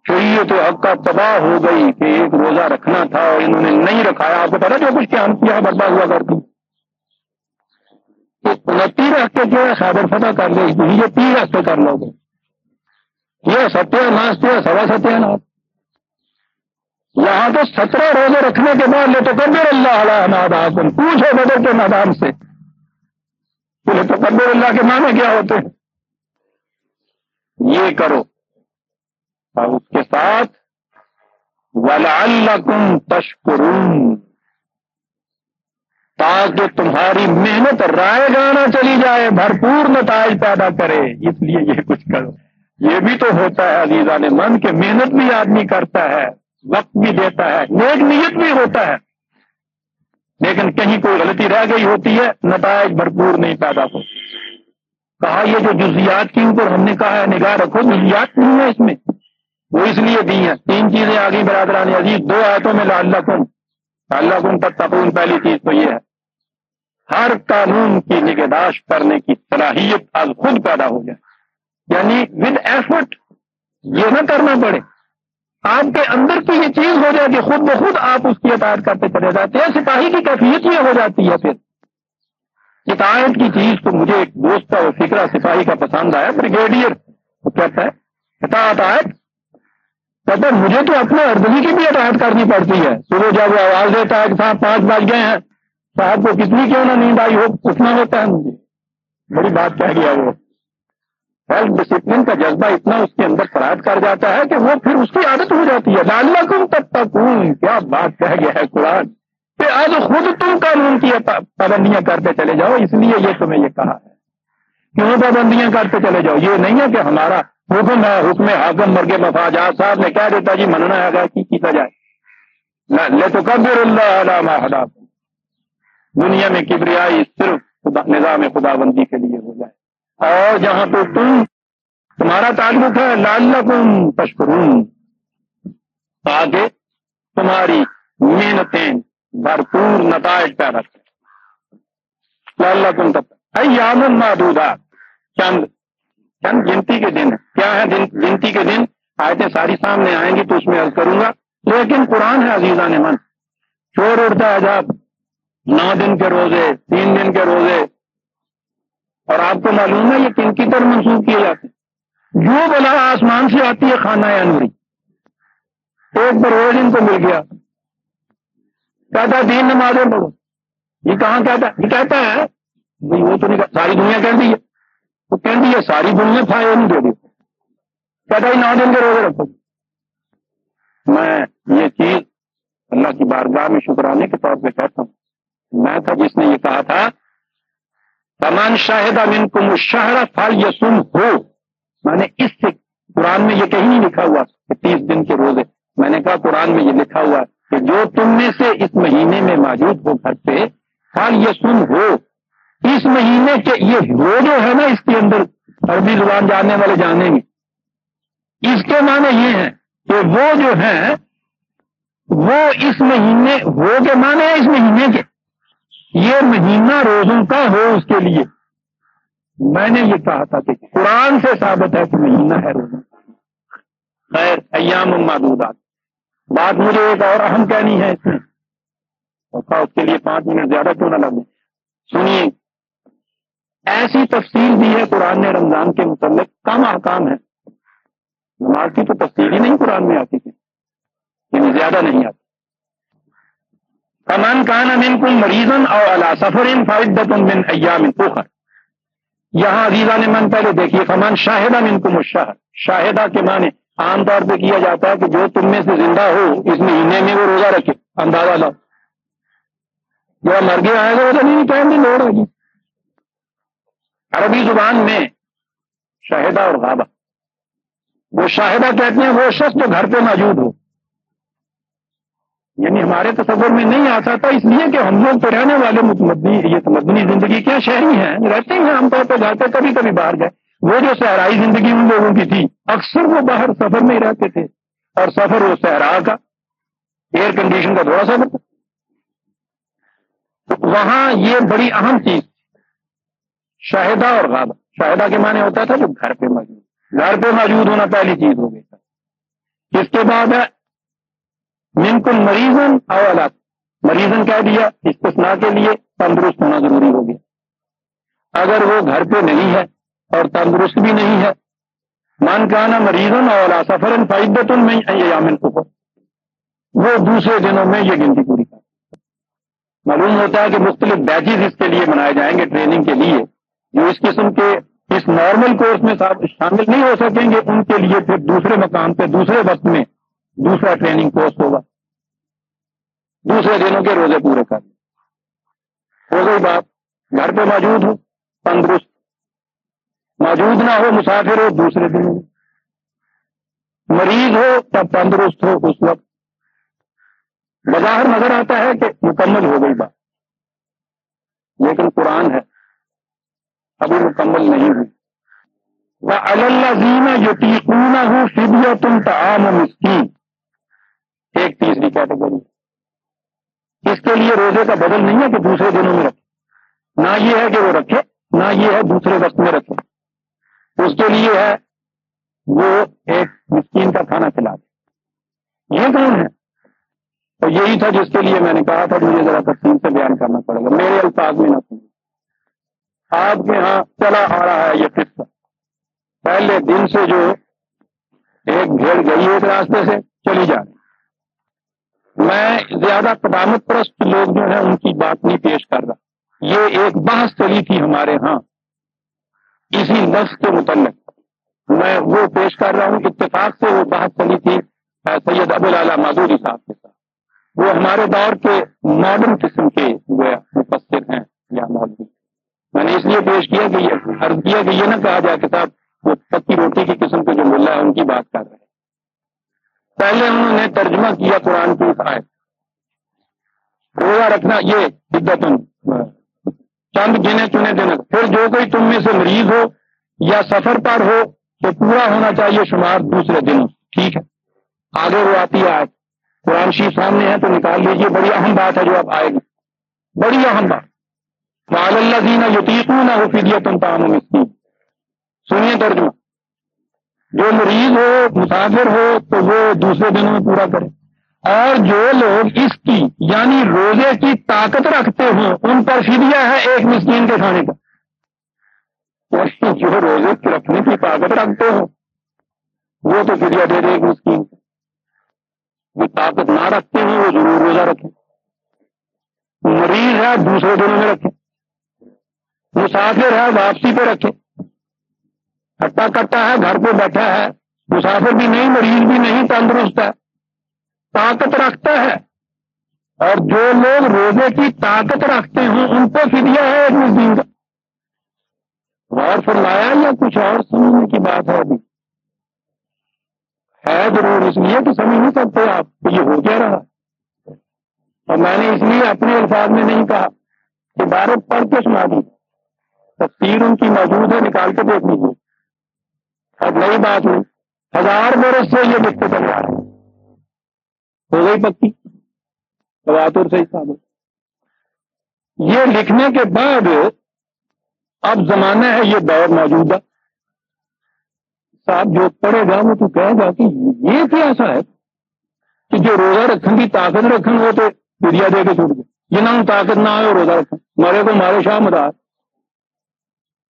شریعت حق کا تباہ ہو گئی کہ ایک روزہ رکھنا تھا اور انہوں نے نہیں رکھایا. آپ کو پتا جو کچھ قیامت کیا برپا ہوا کرتی. 29 راستے جو ہے خیبر فتح کر لے، یہ 30 راستے کر لو گے. یہ ستیہ ناستے سوا ستیہ ناس. یہاں تو 17 روزے رکھنے کے بعد لے تو کبیر اللہ علیہ ناداکم. پوچھو بدر کے میدان سے لے تو کبیر اللہ کے معنی کیا ہوتے ہیں. یہ کرو اور اس کے ساتھ وَلَعَلَّكُمْ تَشْكُرُونَ، تاکہ تمہاری محنت رائے گانا چلی جائے، بھرپور نتائج پیدا کرے. اس لیے یہ کچھ کرو. یہ بھی تو ہوتا ہے عزیزان من کہ محنت بھی آدمی کرتا ہے، وقت بھی دیتا ہے، نیک نیت بھی ہوتا ہے، لیکن کہیں کوئی غلطی رہ گئی ہوتی ہے، نتائج بھرپور نہیں پیدا ہوتے. کہا یہ جو جزیات کی اوپر ہم نے کہا ہے نگاہ رکھو، جزیات نہیں ہے اس میں، وہ اس لیے دی ہیں. 3 چیزیں آگئی برادران عزیز 2 آیتوں میں لعلکم تتقون. پہلی چیز تو یہ ہے ہر قانون کی نگہداشت کرنے کی صلاحیت از خود پیدا ہو جائے، یعنی ود ایفرٹ، یہ نہ کرنا پڑے. آپ کے اندر کی یہ چیز ہو جائے کہ خود بخود آپ اس کی اطاعت کرتے چلے جاتے ہیں. سپاہی کی کیفیت یہ ہو جاتی ہے. پھر اطاعت کی چیز تو مجھے ایک دوست کا وہ فکرہ سپاہی کا پسند آیا. بریگیڈیئر وہ کہتا ہے اطاعت کہتا ہے مجھے تو اپنے اردنی کی بھی اطاعت کرنی پڑتی ہے. صبح جب وہ آواز دیتا ہے کہ صاحب 5 بج گئے ہیں، صاحب کو کتنی کیوں نہ نیند آئی ہو، اٹھنا ہوتا ہے مجھے. بڑی بات کہہ گیا وہ. سیلف ڈسپلن کا جذبہ اتنا اس کے اندر فرائض کر جاتا ہے کہ وہ پھر اس کی عادت ہو جاتی ہے. لعلکم تتقون. کیا بات کہہ گیا ہے قرآن کہ آج خود تم قانون کی پابندیاں کرتے چلے جاؤ. اس لیے یہ تمہیں یہ کہا ہے کیوں پابندیاں کرتے چلے جاؤ. یہ نہیں ہے کہ ہمارا حکم ہے، حکم حاکم مرگ مفاجات صاحب نے کہہ دیتا جی مننا ہے اگر کی کیتا جائے. لِتُكَبِّرُوا اللَّهَ عَلَى مَا هَدَاكُمْ. دنیا میں کبریائی صرف نظام خداوندی کے لیے ہو جائے. اور جہاں پہ تمہارا تعلق ہے لعلکم تشکرون، تاکہ تمہاری محنتیں بھرپور نتائج پیدا کریں. لعلکم ایام معدودات، چند گنتی کے دن. کیا ہے گنتی کے دن؟ آیتیں ساری سامنے آئیں گی تو اس میں عرض کروں گا. لیکن قرآن ہے عزیزان من، شور اڑتا ہے جب 9 دن کے روزے، 3 دن کے روزے. اور آپ کو معلوم ہے یہ کن کی طرف منسوخ کیے جاتے ہیں؟ جو بلا آسمان سے آتی ہے خانہ انوری، ایک بروز ان کو مل گیا، کہتا ہے 3 نمازیں پڑھو. یہ کہاں کہتا ہے؟ یہ کہتا ہے وہ تو نہیں، ساری دنیا کہہ دی ہے، وہ کہہ دی ہے ساری دنیا فائدہ نہیں دے دی. کہتا ہے 9 دن کے روزے رکھو. میں یہ چیز اللہ کی بارگاہ میں شکرانے کے طور پہ کہتا ہوں میں تھا جس نے یہ کہا تھا فمن شاہد منکم الشہر فلیصمہ، میں نے اس سے قرآن میں یہ کہیں نہیں لکھا ہوا کہ 30 دن کے روزے، میں نے کہا قرآن میں یہ لکھا ہوا کہ جو تم میں سے اس مہینے میں موجود ہو گھر پہ فلیصمہ، اس مہینے کے یہ وہ جو ہے نا، اس کے اندر عربی زبان جاننے والے جانیں گے، اس کے معنی یہ ہے کہ وہ جو ہیں وہ اس مہینے، وہ کے معنی ہے اس مہینے کے، یہ مہینہ روزوں کا ہو اس کے لیے۔ میں نے یہ کہا تھا کہ قرآن سے ثابت ہے کہ مہینہ ہے روزوں کا۔ خیر، ایام معدودات، بات مجھے ایک اور اہم کہنی ہے اس میں، اس کے لیے 5 منٹ زیادہ کیوں نہ لگے۔ سنیے، ایسی تفصیل دی ہے قرآن نے رمضان کے متعلق، کم احکام ہے، نماز کی تو تفصیل ہی نہیں قرآن میں آتی تھی، یعنی زیادہ نہیں آتی۔ فمن کان منکم مریضا او علی سفر فعدۃ من ایام اخر، یہاں عزیزان من پہلے دیکھیے، فمن شاہد منکم الشہر، شاہدہ کے معنی عام طور پہ کیا جاتا ہے کہ جو تم میں سے زندہ ہو اس مہینے میں وہ روزہ رکھے، اندازہ لاؤ، جو مر گیا آئے گا وہ تو نہیں کہیں گے لوڑ ہوگی۔ عربی زبان میں شاہدہ اور غابہ، وہ شاہدہ کہتے ہیں وہ شخص جو گھر پہ موجود ہو، یعنی ہمارے تصور میں نہیں آ سکتا، اس لیے کہ ہم لوگ تو رہنے والے یہ تمدنی زندگی کیا شہری ہیں، رہتے ہیں عام طور پہ، گھر پہ کبھی کبھی باہر گئے۔ وہ جو صحرائی زندگی ان لوگوں کی تھی، اکثر وہ باہر سفر میں ہی رہتے تھے، اور سفر وہ صحرا کا، ایئر کنڈیشن کا تھوڑا سا ہوتا، تو وہاں یہ بڑی اہم چیز، شاہدہ اور غابہ۔ شاہدہ کے معنی ہوتا تھا جو گھر پہ موجود، گھر پہ موجود ہونا پہلی چیز ہو گئی۔ اس کے بعد ہے منکم مریضن او علی، مریضن کہہ دیا استثناء کے لیے، تندرست ہونا ضروری ہو گیا۔ اگر وہ گھر پہ نہیں ہے اور تندرست بھی نہیں ہے، من کان مریضن او علی سفر فعدۃ من ایام اخر، وہ دوسرے دنوں میں یہ گنتی پوری کرے۔ معلوم ہوتا ہے کہ مختلف بیچز اس کے لیے بنائے جائیں گے ٹریننگ کے لیے، جو اس قسم کے اس نارمل کورس میں شامل نہیں ہو سکیں گے، ان کے لیے پھر دوسرے مقام پہ دوسرے وقت میں دوسرا ٹریننگ کورس ہوگا، دوسرے دنوں کے روزے پورے کرنے۔ ہو گئی بات، گھر پہ موجود ہو تندرست، موجود نہ ہو مسافر ہو دوسرے دنوں، مریض ہو تب تندرست ہو اس وقت۔ بظاہر نظر آتا ہے کہ مکمل ہو گئی بات، لیکن قرآن ہے ابھی مکمل نہیں ہوئی۔ وَعَلَى الَّذِينَ يُطِيقُونَهُ فِدْيَةٌ طَعَامُ مِسْكِينٍ، ایک تیسری کیٹیگری، اس کے لیے روزے کا بدل نہیں ہے کہ دوسرے دنوں میں رکھے، نہ یہ ہے کہ وہ رکھے، نہ یہ ہے دوسرے وقت میں رکھے، اس کے لیے ہے وہ ایک مسکین کا کھانا کھلا دے۔ یہ کون ہے؟ تو یہی تھا جس کے لیے میں نے کہا تھا مجھے ذرا تفصیل سے بیان کرنا پڑے گا، میرے الفاظ میں نہ سنیں۔ آپ کے ہاں چلا آ رہا ہے یہ قصہ، پہلے دن سے جو ایک بھیڑ گئی ایک راستے سے چلی جا رہی، میں زیادہ قدامت پرست لوگ جو ہیں ان کی بات نہیں پیش کر رہا، یہ ایک بحث چلی تھی ہمارے ہاں اسی لفظ کے متعلق، میں وہ پیش کر رہا ہوں۔ اتفاق سے وہ بحث چلی تھی سید ابوالعلا مادوری صاحب کے ساتھ، وہ ہمارے دور کے ماڈرن قسم کے مفسر ہیں یا مولوی۔ میں نے اس لیے پیش کیا کہ یہ عرض کیا کہ یہ نہ کہا جائے کہ صاحب وہ پکی روٹی کی قسم کے جو ملا ہے ان کی بات کر رہے ہیں۔ پہلے انہوں نے ترجمہ کیا قرآن کی اس آیت، روزہ رکھنا یہ عدت چند گنے چنے دن، پھر جو کوئی تم میں سے مریض ہو یا سفر پر ہو تو پورا ہونا چاہیے شمار دوسرے دنوں، ٹھیک ہے۔ آگے وہ آتی ہے آیت، قرآن شریف سامنے ہے تو نکال لیجیے، بڑی اہم بات ہے جو اب آئے گی، بڑی اہم بات۔ وَعَلَى الَّذِينَ يُطِيقُونَهُ فِدْيَةٌ طَعَامُ مِسْكِينٍ، سنیے ترجمہ، جو مریض ہو مسافر ہو تو وہ دوسرے دنوں میں پورا کرے، اور جو لوگ اس کی یعنی روزے کی طاقت رکھتے ہوں ان پر فدیہ ہے ایک مسکین کے کھانے کا۔ جو روزے کی رکھنے کی طاقت رکھتے ہوں وہ تو فدیہ دے دے ایک مسکین کو، جو طاقت نہ رکھتے ہیں وہ ضرور روزہ رکھیں، مریض ہے دوسرے دنوں میں رکھیں، مسافر ہے واپسی پہ رکھیں، ہٹا کٹا ہے گھر پہ بیٹھا ہے، مسافر بھی نہیں مریض بھی نہیں تندرست ہے، طاقت رکھتا ہے اور جو لوگ روزے کی طاقت رکھتے ہوں ان پہ فدیہ ہے ایک مسکین کا. غور فرمایا یا کچھ اور سمجھنے کی بات ہے؟ ابھی ہے ضرور اس لیے کہ سمجھ نہیں سکتے آپ کہ یہ ہو کیا رہا. اور میں نے اس لیے اپنے الفاظ میں نہیں کہا کہ عبارت پڑھ کے سنا دی. تفسیر ان کی موجود ہے, نکال کے دیکھ لیجیے. اب نئی بات نہیں, 1000 برس سے یہ لکھتے چلے آ رہے ہیں. ہو گئی پکی تواتر سے ثابت. یہ لکھنے کے بعد اب زمانہ ہے یہ دور موجودہ. صاحب جو پڑھے گا وہ تو کہے گا کہ یہ کیا ایسا ہے کہ جو روزہ رکھن کی طاقت رکھن وہ تو فدیہ دے کے چھوڑ گئے. یہ نہ طاقت نہ آئے روزہ رکھن, مرے کو مارے شاہ مدار.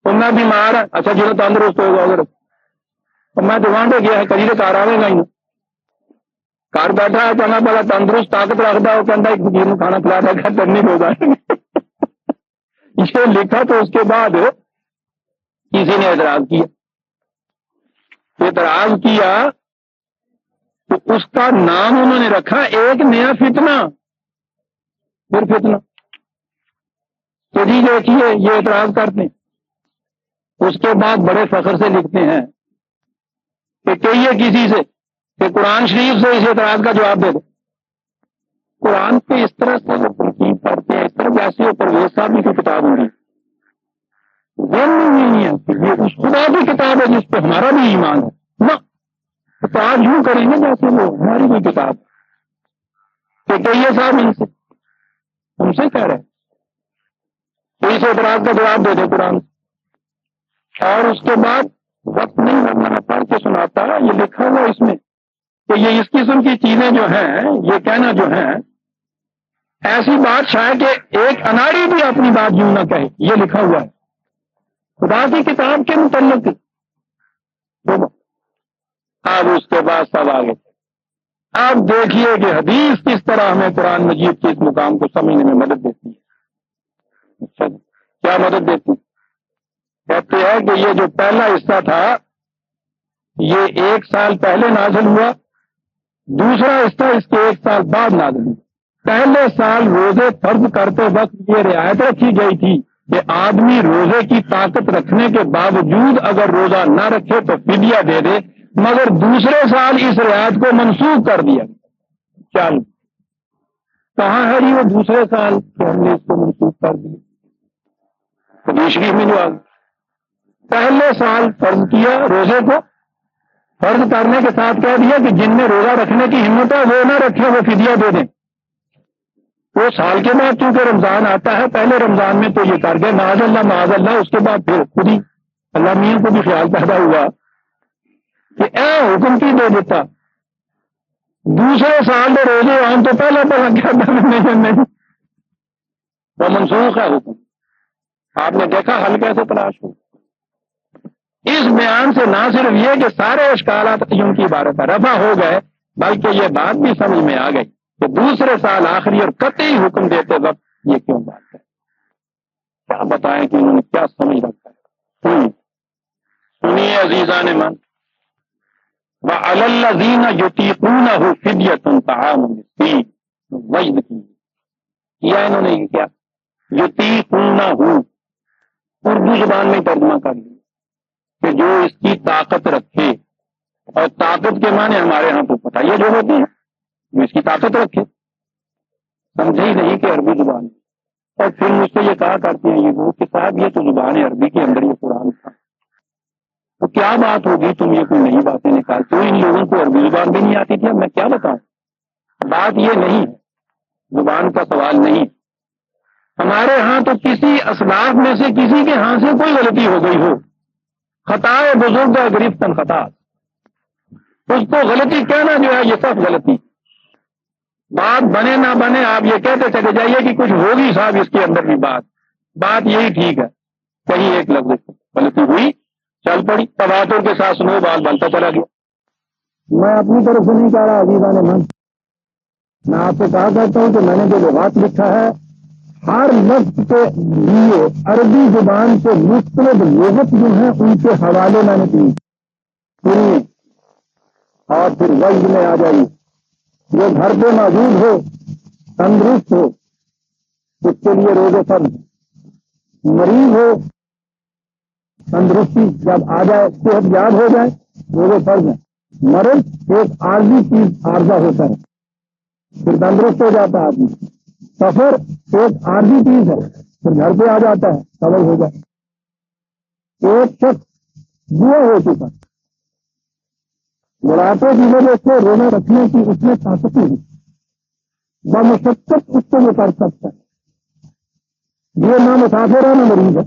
تو میں بیمار ہے, اچھا جی تندرست ہوگا اگر میں دکان پہ گیا ہے کبھی تو کار آئے گا ہی. گھر بیٹھا ہے کہنا بڑا تندرست طاقت رکھتا ہے, وہ کہتا ہے فقیر میں کھانا کھلا رہا ہے کرنے ہوگا. یہ لکھا تو اس کے بعد کسی نے اعتراض کیا تو اس کا نام انہوں نے رکھا ایک نیا فتنہ. پھر فتنہ تو جی دیکھیے یہ اعتراض کرتے ہیں. اس کے بعد بڑے فخر سے لکھتے ہیں کہ کہیے کسی سے کہ قرآن شریف سے اس اعتراض کا جواب دے دو. قرآن پہ اس طرح سے وہ تنقید کرتے ہیں, اس طرح جیسے پرویز صاحب کی کتاب ہوگی. نہیں ہے یہ اس خدا کی کتاب ہے جس پہ ہمارا بھی ایمان ہے نہ. کتاب یوں کریں گے جیسے وہ ہماری بھی کتاب. تو کہیے صاحب ان سے, ہم سے کہہ رہے ہیں تو اس اعتراض کا جواب دے دو قرآن. اور اس کے بعد وقت نہیں لگنا, میں پڑھ کے سناتا ہے. یہ لکھا ہوا اس میں کہ یہ اس قسم کی چیزیں جو ہیں یہ کہنا جو ہے ایسی بات شاید کہ ایک اناڑی بھی اپنی بات یوں نہ کہے. یہ لکھا ہوا ہے خدا کی کتاب کے متعلق. اب اس کے بعد سب آگے. اب دیکھیے کہ حدیث کس طرح ہمیں قرآن مجید کے اس مقام کو سمجھنے میں مدد دیتی ہے. اچھا کیا مدد دیتی ہے؟ کہتے ہیں کہ یہ جو پہلا حصہ تھا یہ 1 سال پہلے نازل ہوا, دوسرا حصہ اس کے 1 سال بعد نازل ہوا. پہلے سال روزے فرض کرتے وقت یہ رعایت رکھی گئی تھی کہ آدمی روزے کی طاقت رکھنے کے باوجود اگر روزہ نہ رکھے تو فدیہ دے دے, مگر دوسرے سال اس رعایت کو منسوخ کر دیا. چل کہاں ہے یہ وہ دوسرے سال کہ ہم نے اس کو منسوخ کر دیا؟ حدیث شریف میں جو پہلے سال فرض کیا روزے کو, فرض کرنے کے ساتھ کہہ دیا کہ جن میں روزہ رکھنے کی ہمت ہے وہ نہ رکھے, وہ فدیہ دے دیں. وہ سال کے بعد چونکہ رمضان آتا ہے, پہلے رمضان میں تو یہ کر گئے معاذ اللہ. اس کے بعد پھر خود ہی اللہ میاں کو بھی خیال پیدا ہوا کہ اے حکم کی دے دیتا, دوسرے سال میں روزے آن تو پہلے نہیں وہ منسوخ ہے حکم. آپ نے دیکھا حل کیسے تلاش ہو. اس بیان سے نہ صرف یہ کہ سارے اشکالات ان کی عبارت ہے رفع ہو گئے, بلکہ یہ بات بھی سمجھ میں آ گئی کہ دوسرے سال آخری اور قطعی حکم دیتے وقت یہ کیوں بات ہے. کیا بتائیں کہ انہوں نے کیا سمجھ رکھا ہے. سنیے عزیزان من, وَعَلَى الَّذِينَ يُطِيقُونَهُ فِدْيَةٌ طَعَامُ مِسْكِينٍ. وجد کیا انہوں نے یہ کیا یطیقونہ, اردو زبان میں ترجمہ کر لیا کہ جو اس کی طاقت رکھے. اور طاقت کے معنی ہمارے ہاں تو پتہ یہ جو ہوتی ہے جو اس کی طاقت رکھے, سمجھے ہی نہیں کہ عربی زبان ہے. اور پھر مجھ سے یہ کہا کرتے ہیں یہ وہ کہ صاحب یہ تو زبان عربی کے اندر یہ قرآن تھا, تو کیا بات ہوگی تم یہ کوئی نئی باتیں نکالتے ہو. ان لوگوں کو عربی زبان بھی نہیں آتی تھی, اب میں کیا بتاؤں. بات یہ نہیں ہے, زبان کا سوال نہیں. ہمارے ہاں تو کسی اسلاف میں سے کسی کے ہاں سے کوئی غلطی ہو گئی ہو, خطا بزرگ گرفتن خطا, اس کو غلطی کہنا جو ہے یہ سب غلطی. بات بنے نہ بنے آپ یہ کہتے چلے جائیے کہ کچھ ہوگی صاحب اس کے اندر بھی بات یہی ٹھیک ہے. کہیں ایک لفظ غلطی ہوئی چل پڑی, تواتر کے ساتھ سنو بال بنتا چلا گیا. میں اپنی طرف سے نہیں کہہ رہا عزیزان من, میں آپ سے کہا کرتا ہوں کہ میں نے جو لغات لکھا ہے ہر لفظ کے لیے عربی زبان سے مختلف لغت جو ہیں ان کے حوالے میں نے دی. سنیے اور پھر وجد میں آ جائیے. جو گھر پہ موجود ہو تندرست ہو اس کے لیے روزے فرض ہیں، مریض ہو تندرستی جب آ جائے صحت یاب ہو جائے روزے فرض ہیں، مرض ایک عارضی چیز عارضہ ہوتا ہے پھر تندرست ہو جاتا ہے آدمی، سفر ایک عارضی چیز ہے پھر گھر پہ آ جاتا ہے صبر ہو جائے، ایک شخص بوڑھا ہو چکا بڑھاپے کی وجہ سے رونا رکھنے کی اس میں طاقت نہیں، بمشقت اس کو وہ کر سکتا ہے، یہ نہ مسافر ہے نہ مریض ہے۔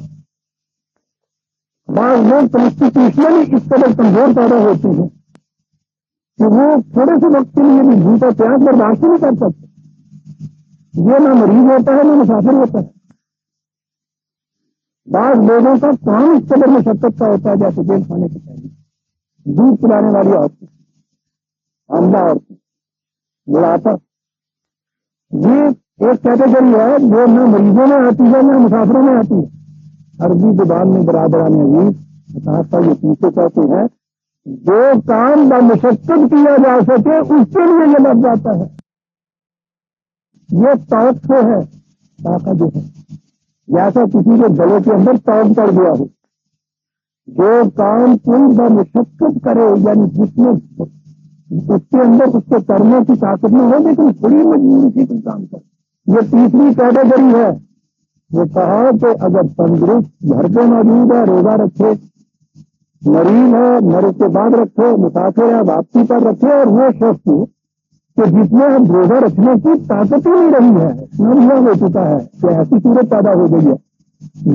بعض لوگ کانسٹیٹیوشنلی اس قدر کمزور پیدا ہوتے ہیں کہ وہ تھوڑے سے وقت کے لیے بھی بھوکا پیاس برداشت نہیں کر سکتے، یہ نہ مریض ہوتا ہے نہ مسافر ہوتا ہے۔ بعض لوگوں کا کام اس قدر مشقت کا ہوتا ہے جیسے جیل کھانے کے پہلے دودھ پلانے والی عورتیں، حاملہ عورتیں، بڑھاپا، یہ ایک کیٹیگری ہے جو نہ مریضوں میں آتی ہے نہ مسافروں میں آتی ہے۔ عربی زبان میں برادران عزیز صاحب یہ پیچھے کہتے ہیں جو کام بمشقت کیا جا سکے اس کے لیے یہ لگ جاتا ہے، یہ توق سے ہے، طاقت جو ہے جیسا کسی کے گلے کے اندر توق پڑ گیا ہو، جو کام کوئی بمشقت کرے یعنی جس میں اس کے اندر اس کے کرنے کی طاقت نہ ہو لیکن بڑی مجبوری سے کام کرے، یہ تیسری کیٹیگری ہے۔ وہ کہا کہ اگر تندرست گھر پہ موجود ہے روزہ رکھے، مریض ہے مرض کے بعد رکھے، مسافر ہے واپسی پر رکھے، اور وہ شخص کہ جس میں اب روزہ رکھنے کی طاقت ہی نہیں رہی ہے، نہ ہو چکا ہے کہ ایسی صورت پیدا ہو گئی ہے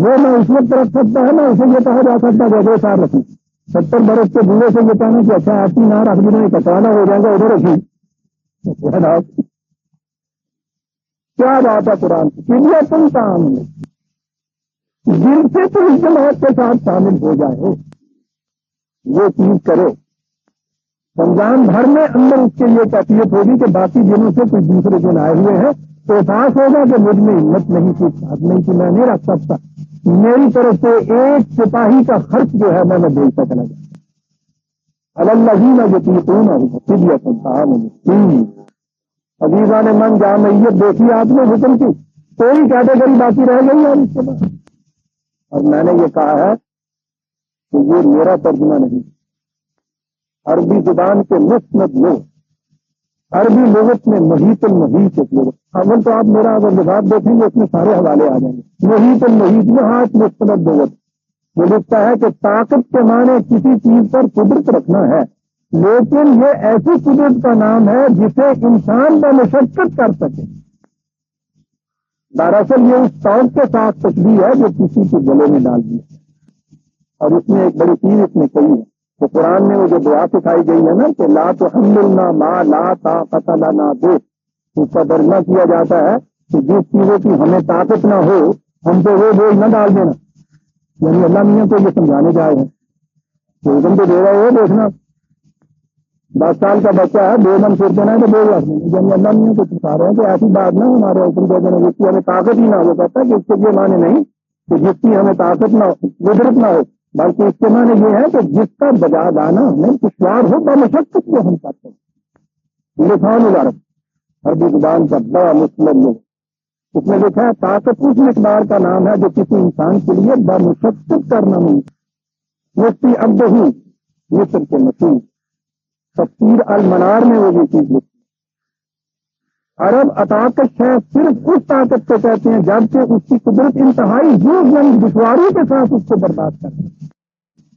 وہ نہ اس وقت رکھ سکتا ہے نہ اسے یہ کہا جا سکتا ہے 2 سال رکھیں، 70 برس کے بوڑھے سے یہ کہنا کہ اچھا ایسی نہ رکھ دینا کچانا ہو جائے گا ادھر رکھی، کیا بات ہے قرآن کی تم کام جن سے تم اس جماعت کے ساتھ شامل ہو جائے وہ چیز کرو، رمضان بھر میں اندر اس کے لیے کیفیت ہوگی کہ باقی دنوں سے کچھ دوسرے دن آئے ہوئے ہیں تو احساس ہوگا کہ مجھ میں ہمت نہیں تھی، نہیں کہ میں نہیں رکھ سکتا، میری طرف سے ایک سپاہی کا خرچ جو ہے میں دے سکنا چاہتا اللہ عزیزان من جامعیت دیکھی آپ نے حکم کی کوئی کیٹیگری باقی رہ گئی ہے اس کے بعد، اور میں نے یہ کہا ہے کہ یہ میرا ترجمہ نہیں، عربی زبان کے مسند لوگ عربی لغت میں محیط المحیط ایک لغت، اول تو آپ میرا اگر لغات دیکھیں گے اس میں سارے حوالے آ جائیں گے، محیط المحیط یہاں ایک مستند لغت وہ لکھتا ہے کہ طاقت کے معنی کسی چیز پر قدرت رکھنا ہے، لیکن یہ ایسی قدرت کا نام ہے جسے انسان بمشقت کر سکے۔ دراصل یہ اس طاقت کے ساتھ تشبیہ ہے جو کسی کے گلے میں ڈال دی، اور اس میں ایک بڑی چیز اس میں کہی ہے کہ قرآن میں وہ جو دعا سکھائی گئی ہے نا کہ لا تحملنا ما لا طاقت لنا به، اس کا درجہ کیا جاتا ہے کہ جس چیزوں کی ہمیں طاقت نہ ہو ہم پہ وہ بوجھ نہ ڈال دینا، یعنی اللہ میاں کو یہ سمجھانے جائے ہیں کہ حکم تو دے رہے ہو دیکھنا 10 سال کا بچہ ہے 2 من پھر دینا ہے تو 2 لاکھ دینا، یعنی اللہ میاں کو سکھا رہے ہیں کہ ایسی بات نہ ہمارے حکم دے دینا جس کی ہمیں طاقت ہی نہ ہو، کہتا ہے کہ اس کے یہ معنی نہیں کہ جس کی ہمیں طاقت نہ ہو قدرت نہ ہو، بلکہ اس کے معنی یہ ہے کہ جس کا بجا دانا ہمیں دشوار ہو بمشقت کو ہم کرتے ہیں۔ لسان العرب عربی زبان کا بڑا مسلم لوگ اس میں لکھا ہے طاقت اس مقدار کا نام ہے جو کسی انسان کے لیے بمشقت کرنا ممکن۔ مفتی عبدہو مصر کے مشہور تفسیر المنار میں وہ یہ چیز لکھی، عرب طاقت ہے صرف اس طاقت کو کہتے ہیں جبکہ اس کی قدرت انتہائی دشواری کے ساتھ اس کو برباد کرتے ہیں۔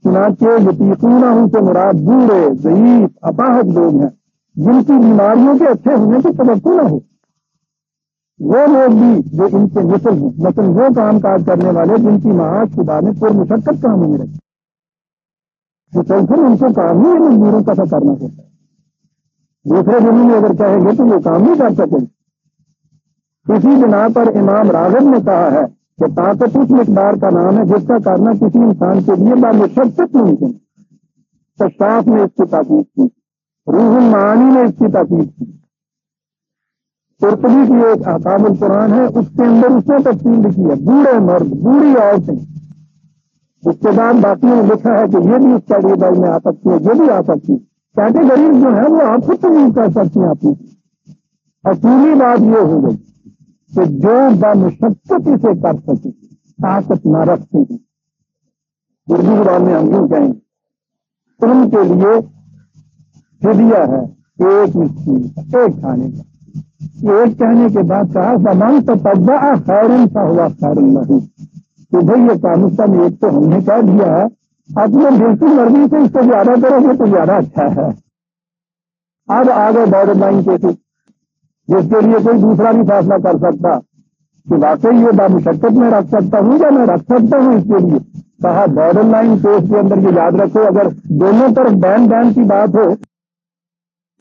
چنانچہ یتیقونہ سے مراد بوڑھے ضعیف اپاہج لوگ ہیں جن کی بیماریوں کے اچھے ہونے کی توقع نہ ہو، وہ لوگ بھی جو ان کے مثل ہیں، مثلا وہ کام کاج کرنے والے جن کی معاش خدا میں پر مشقت کاموں میں رہتی، مسلسل ان کو کام ہی مزدوروں کا کرنا ہوتا ہے، دوسرے دنوں میں اگر کہیں گے تو وہ کام نہیں کر سکیں۔ اسی بنا پر امام راغب نے کہا ہے کہ طاقت اس مقدار کا نام ہے جس کا کرنا کسی انسان کے لیے بمشقت ممکن ہے۔ کشاف نے اس کی تاکید کی، روح المعانی نے اس کی تاکید کی، قرطبی کی ایک احکام القرآن ہے اس کے اندر اس نے تفصیل لکھی ہے، بوڑھے مرد بوڑھی عورتیں، اس کے بعد باقیوں نے لکھا ہے کہ یہ بھی اس کیٹیگری میں آ سکتی ہے، یہ بھی آ سکتی ہے، کیٹیگریز جو ہے وہ آپ خود تمیز کر سکتی ہیں اپنی، اصولی بات یہ ہو گئی کہ جو بمشقت اسے کر سکے، طاقت نہ رکھتے ہیں، اردو زبان میں ہم یوں کہیں ان کے لیے فدیہ ہے ایک مسکین کا، ایک کھانے کا۔ ایک کہنے کے بعد کہا زمان تتبع خیرن فہو خیر لہ، کہ بھئی یہ کام سب ایک تو ہم نے کہہ دیا ہے، اپنے بالکل مرضی سے اس کو زیادہ کرو گے تو زیادہ اچھا ہے۔ اب آگے بارڈر لائن کیسز، جس کے لیے کوئی دوسرا بھی فیصلہ کر سکتا کہ واقعی یہ بامشقت میں رکھ سکتا ہوں یا میں رکھ سکتا ہوں، اس کے لیے کہا بارڈر لائن کیس کے اندر یہ یاد رکھو، اگر دونوں طرف بین کی بات ہو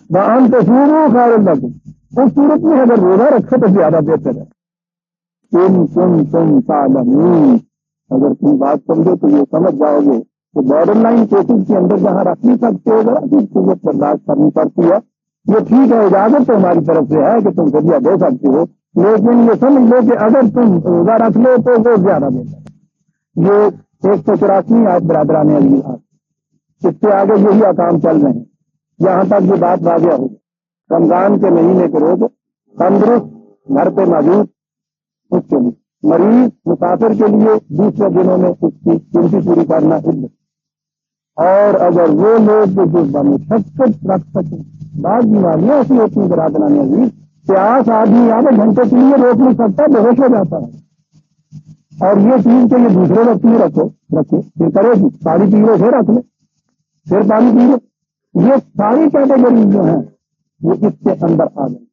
وَأَن تَصُومُوا خَيْرٌ لَكُمْ، اس صورت میں اگر روزہ رکھو تو زیادہ بہتر ہے۔ إِن كُنتُمْ تَعْلَمُونَ، اگر تم بات سمجھو تو یہ سمجھ جاؤ گے کہ بارڈر لائن کیسز کے اندر جہاں رکھ نہیں سکتے ہو ذرا کچھ قوت برداشت کرنی پڑتی ہے۔ یہ ٹھیک ہے، اجازت تو ہماری طرف سے ہے کہ تم فدیہ دے سکتے ہو، لیکن یہ سمجھ لو کہ اگر تم روزہ رکھ لو تو وہ زیادہ بہتر ہے۔ یہ 184 آیت برادران عزیز، اس سے آگے یہی احکام چل رہے ہیں یہاں تک یہ بات واضح ہو۔ رمضان کے مہینے کے روز تندرست گھر پہ موجود اس کے لیے، مریض مسافر کے لیے دوسرے دنوں میں اس کی گنتی پوری کرنا عدت، اور اگر وہ لوگ جو بمشقت رکھ سکیں، بعض بیماریاں ایسی ہوتی ہیں برادران عزیز، پیاس آدمی آدھے گھنٹے کے لیے روک نہیں سکتا، بے ہوش ہو جاتا ہے، اور یہ چیز کہ یہ دوسرے وقت میں رکھے پھر کرے گی، پانی پی لو پھر رکھ لے، پھر پانی پی لو، یہ ساری کیٹیگری جو ہیں یہ اس کے اندر آ گئی۔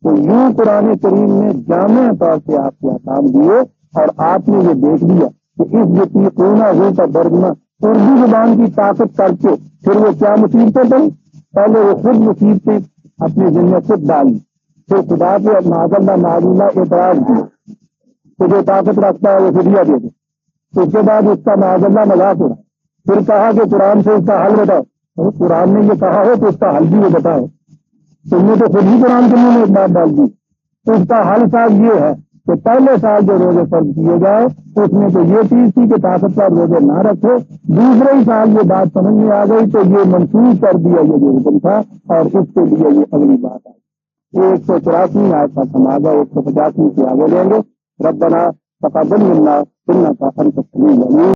تو یوں قرآن کریم نے جامع طور سے آپ کو احکام دیے، اور آپ نے یہ دیکھ لیا کہ اس یتیقونہ ہو کا برگنا اردو زبان کی طاقت کر کے پھر وہ کیا مصیبتیں بنی، پہلے وہ خود مصیبتیں اپنی ذمہ خود ڈالی، پھر خدا کے معذلہ معلومہ اعتراض دیے کہ جو طاقت رکھتا ہے وہ فدیہ دے دے، اس کے بعد اس کا معذلہ مذاق ہوا، پھر کہا کہ قرآن سے اس کا حل بتاؤ، قرآن نے یہ کہا ہو تو اس کا حل بھی وہ بتاؤ، تم نے تو خود ہی قرآن کے منہ میں ایک بات ڈال دی۔ اس کا حل صاحب یہ ہے کہ پہلے سال جو روزے فرض کیے گئے اس میں تو یہ چیز تھی کہ طاقت پر روزے نہ رکھو، دوسرے ہی سال یہ بات سمجھ میں آ گئی تو یہ منسوخ کر دیا یہ جو حکم تھا، اور اس کے لیے یہ اگلی بات آئی۔ 184 آیت تک ہم آگے 185 سے آگے لیں گے۔ ربنا تقبل منا انک انت السمیع العلیم۔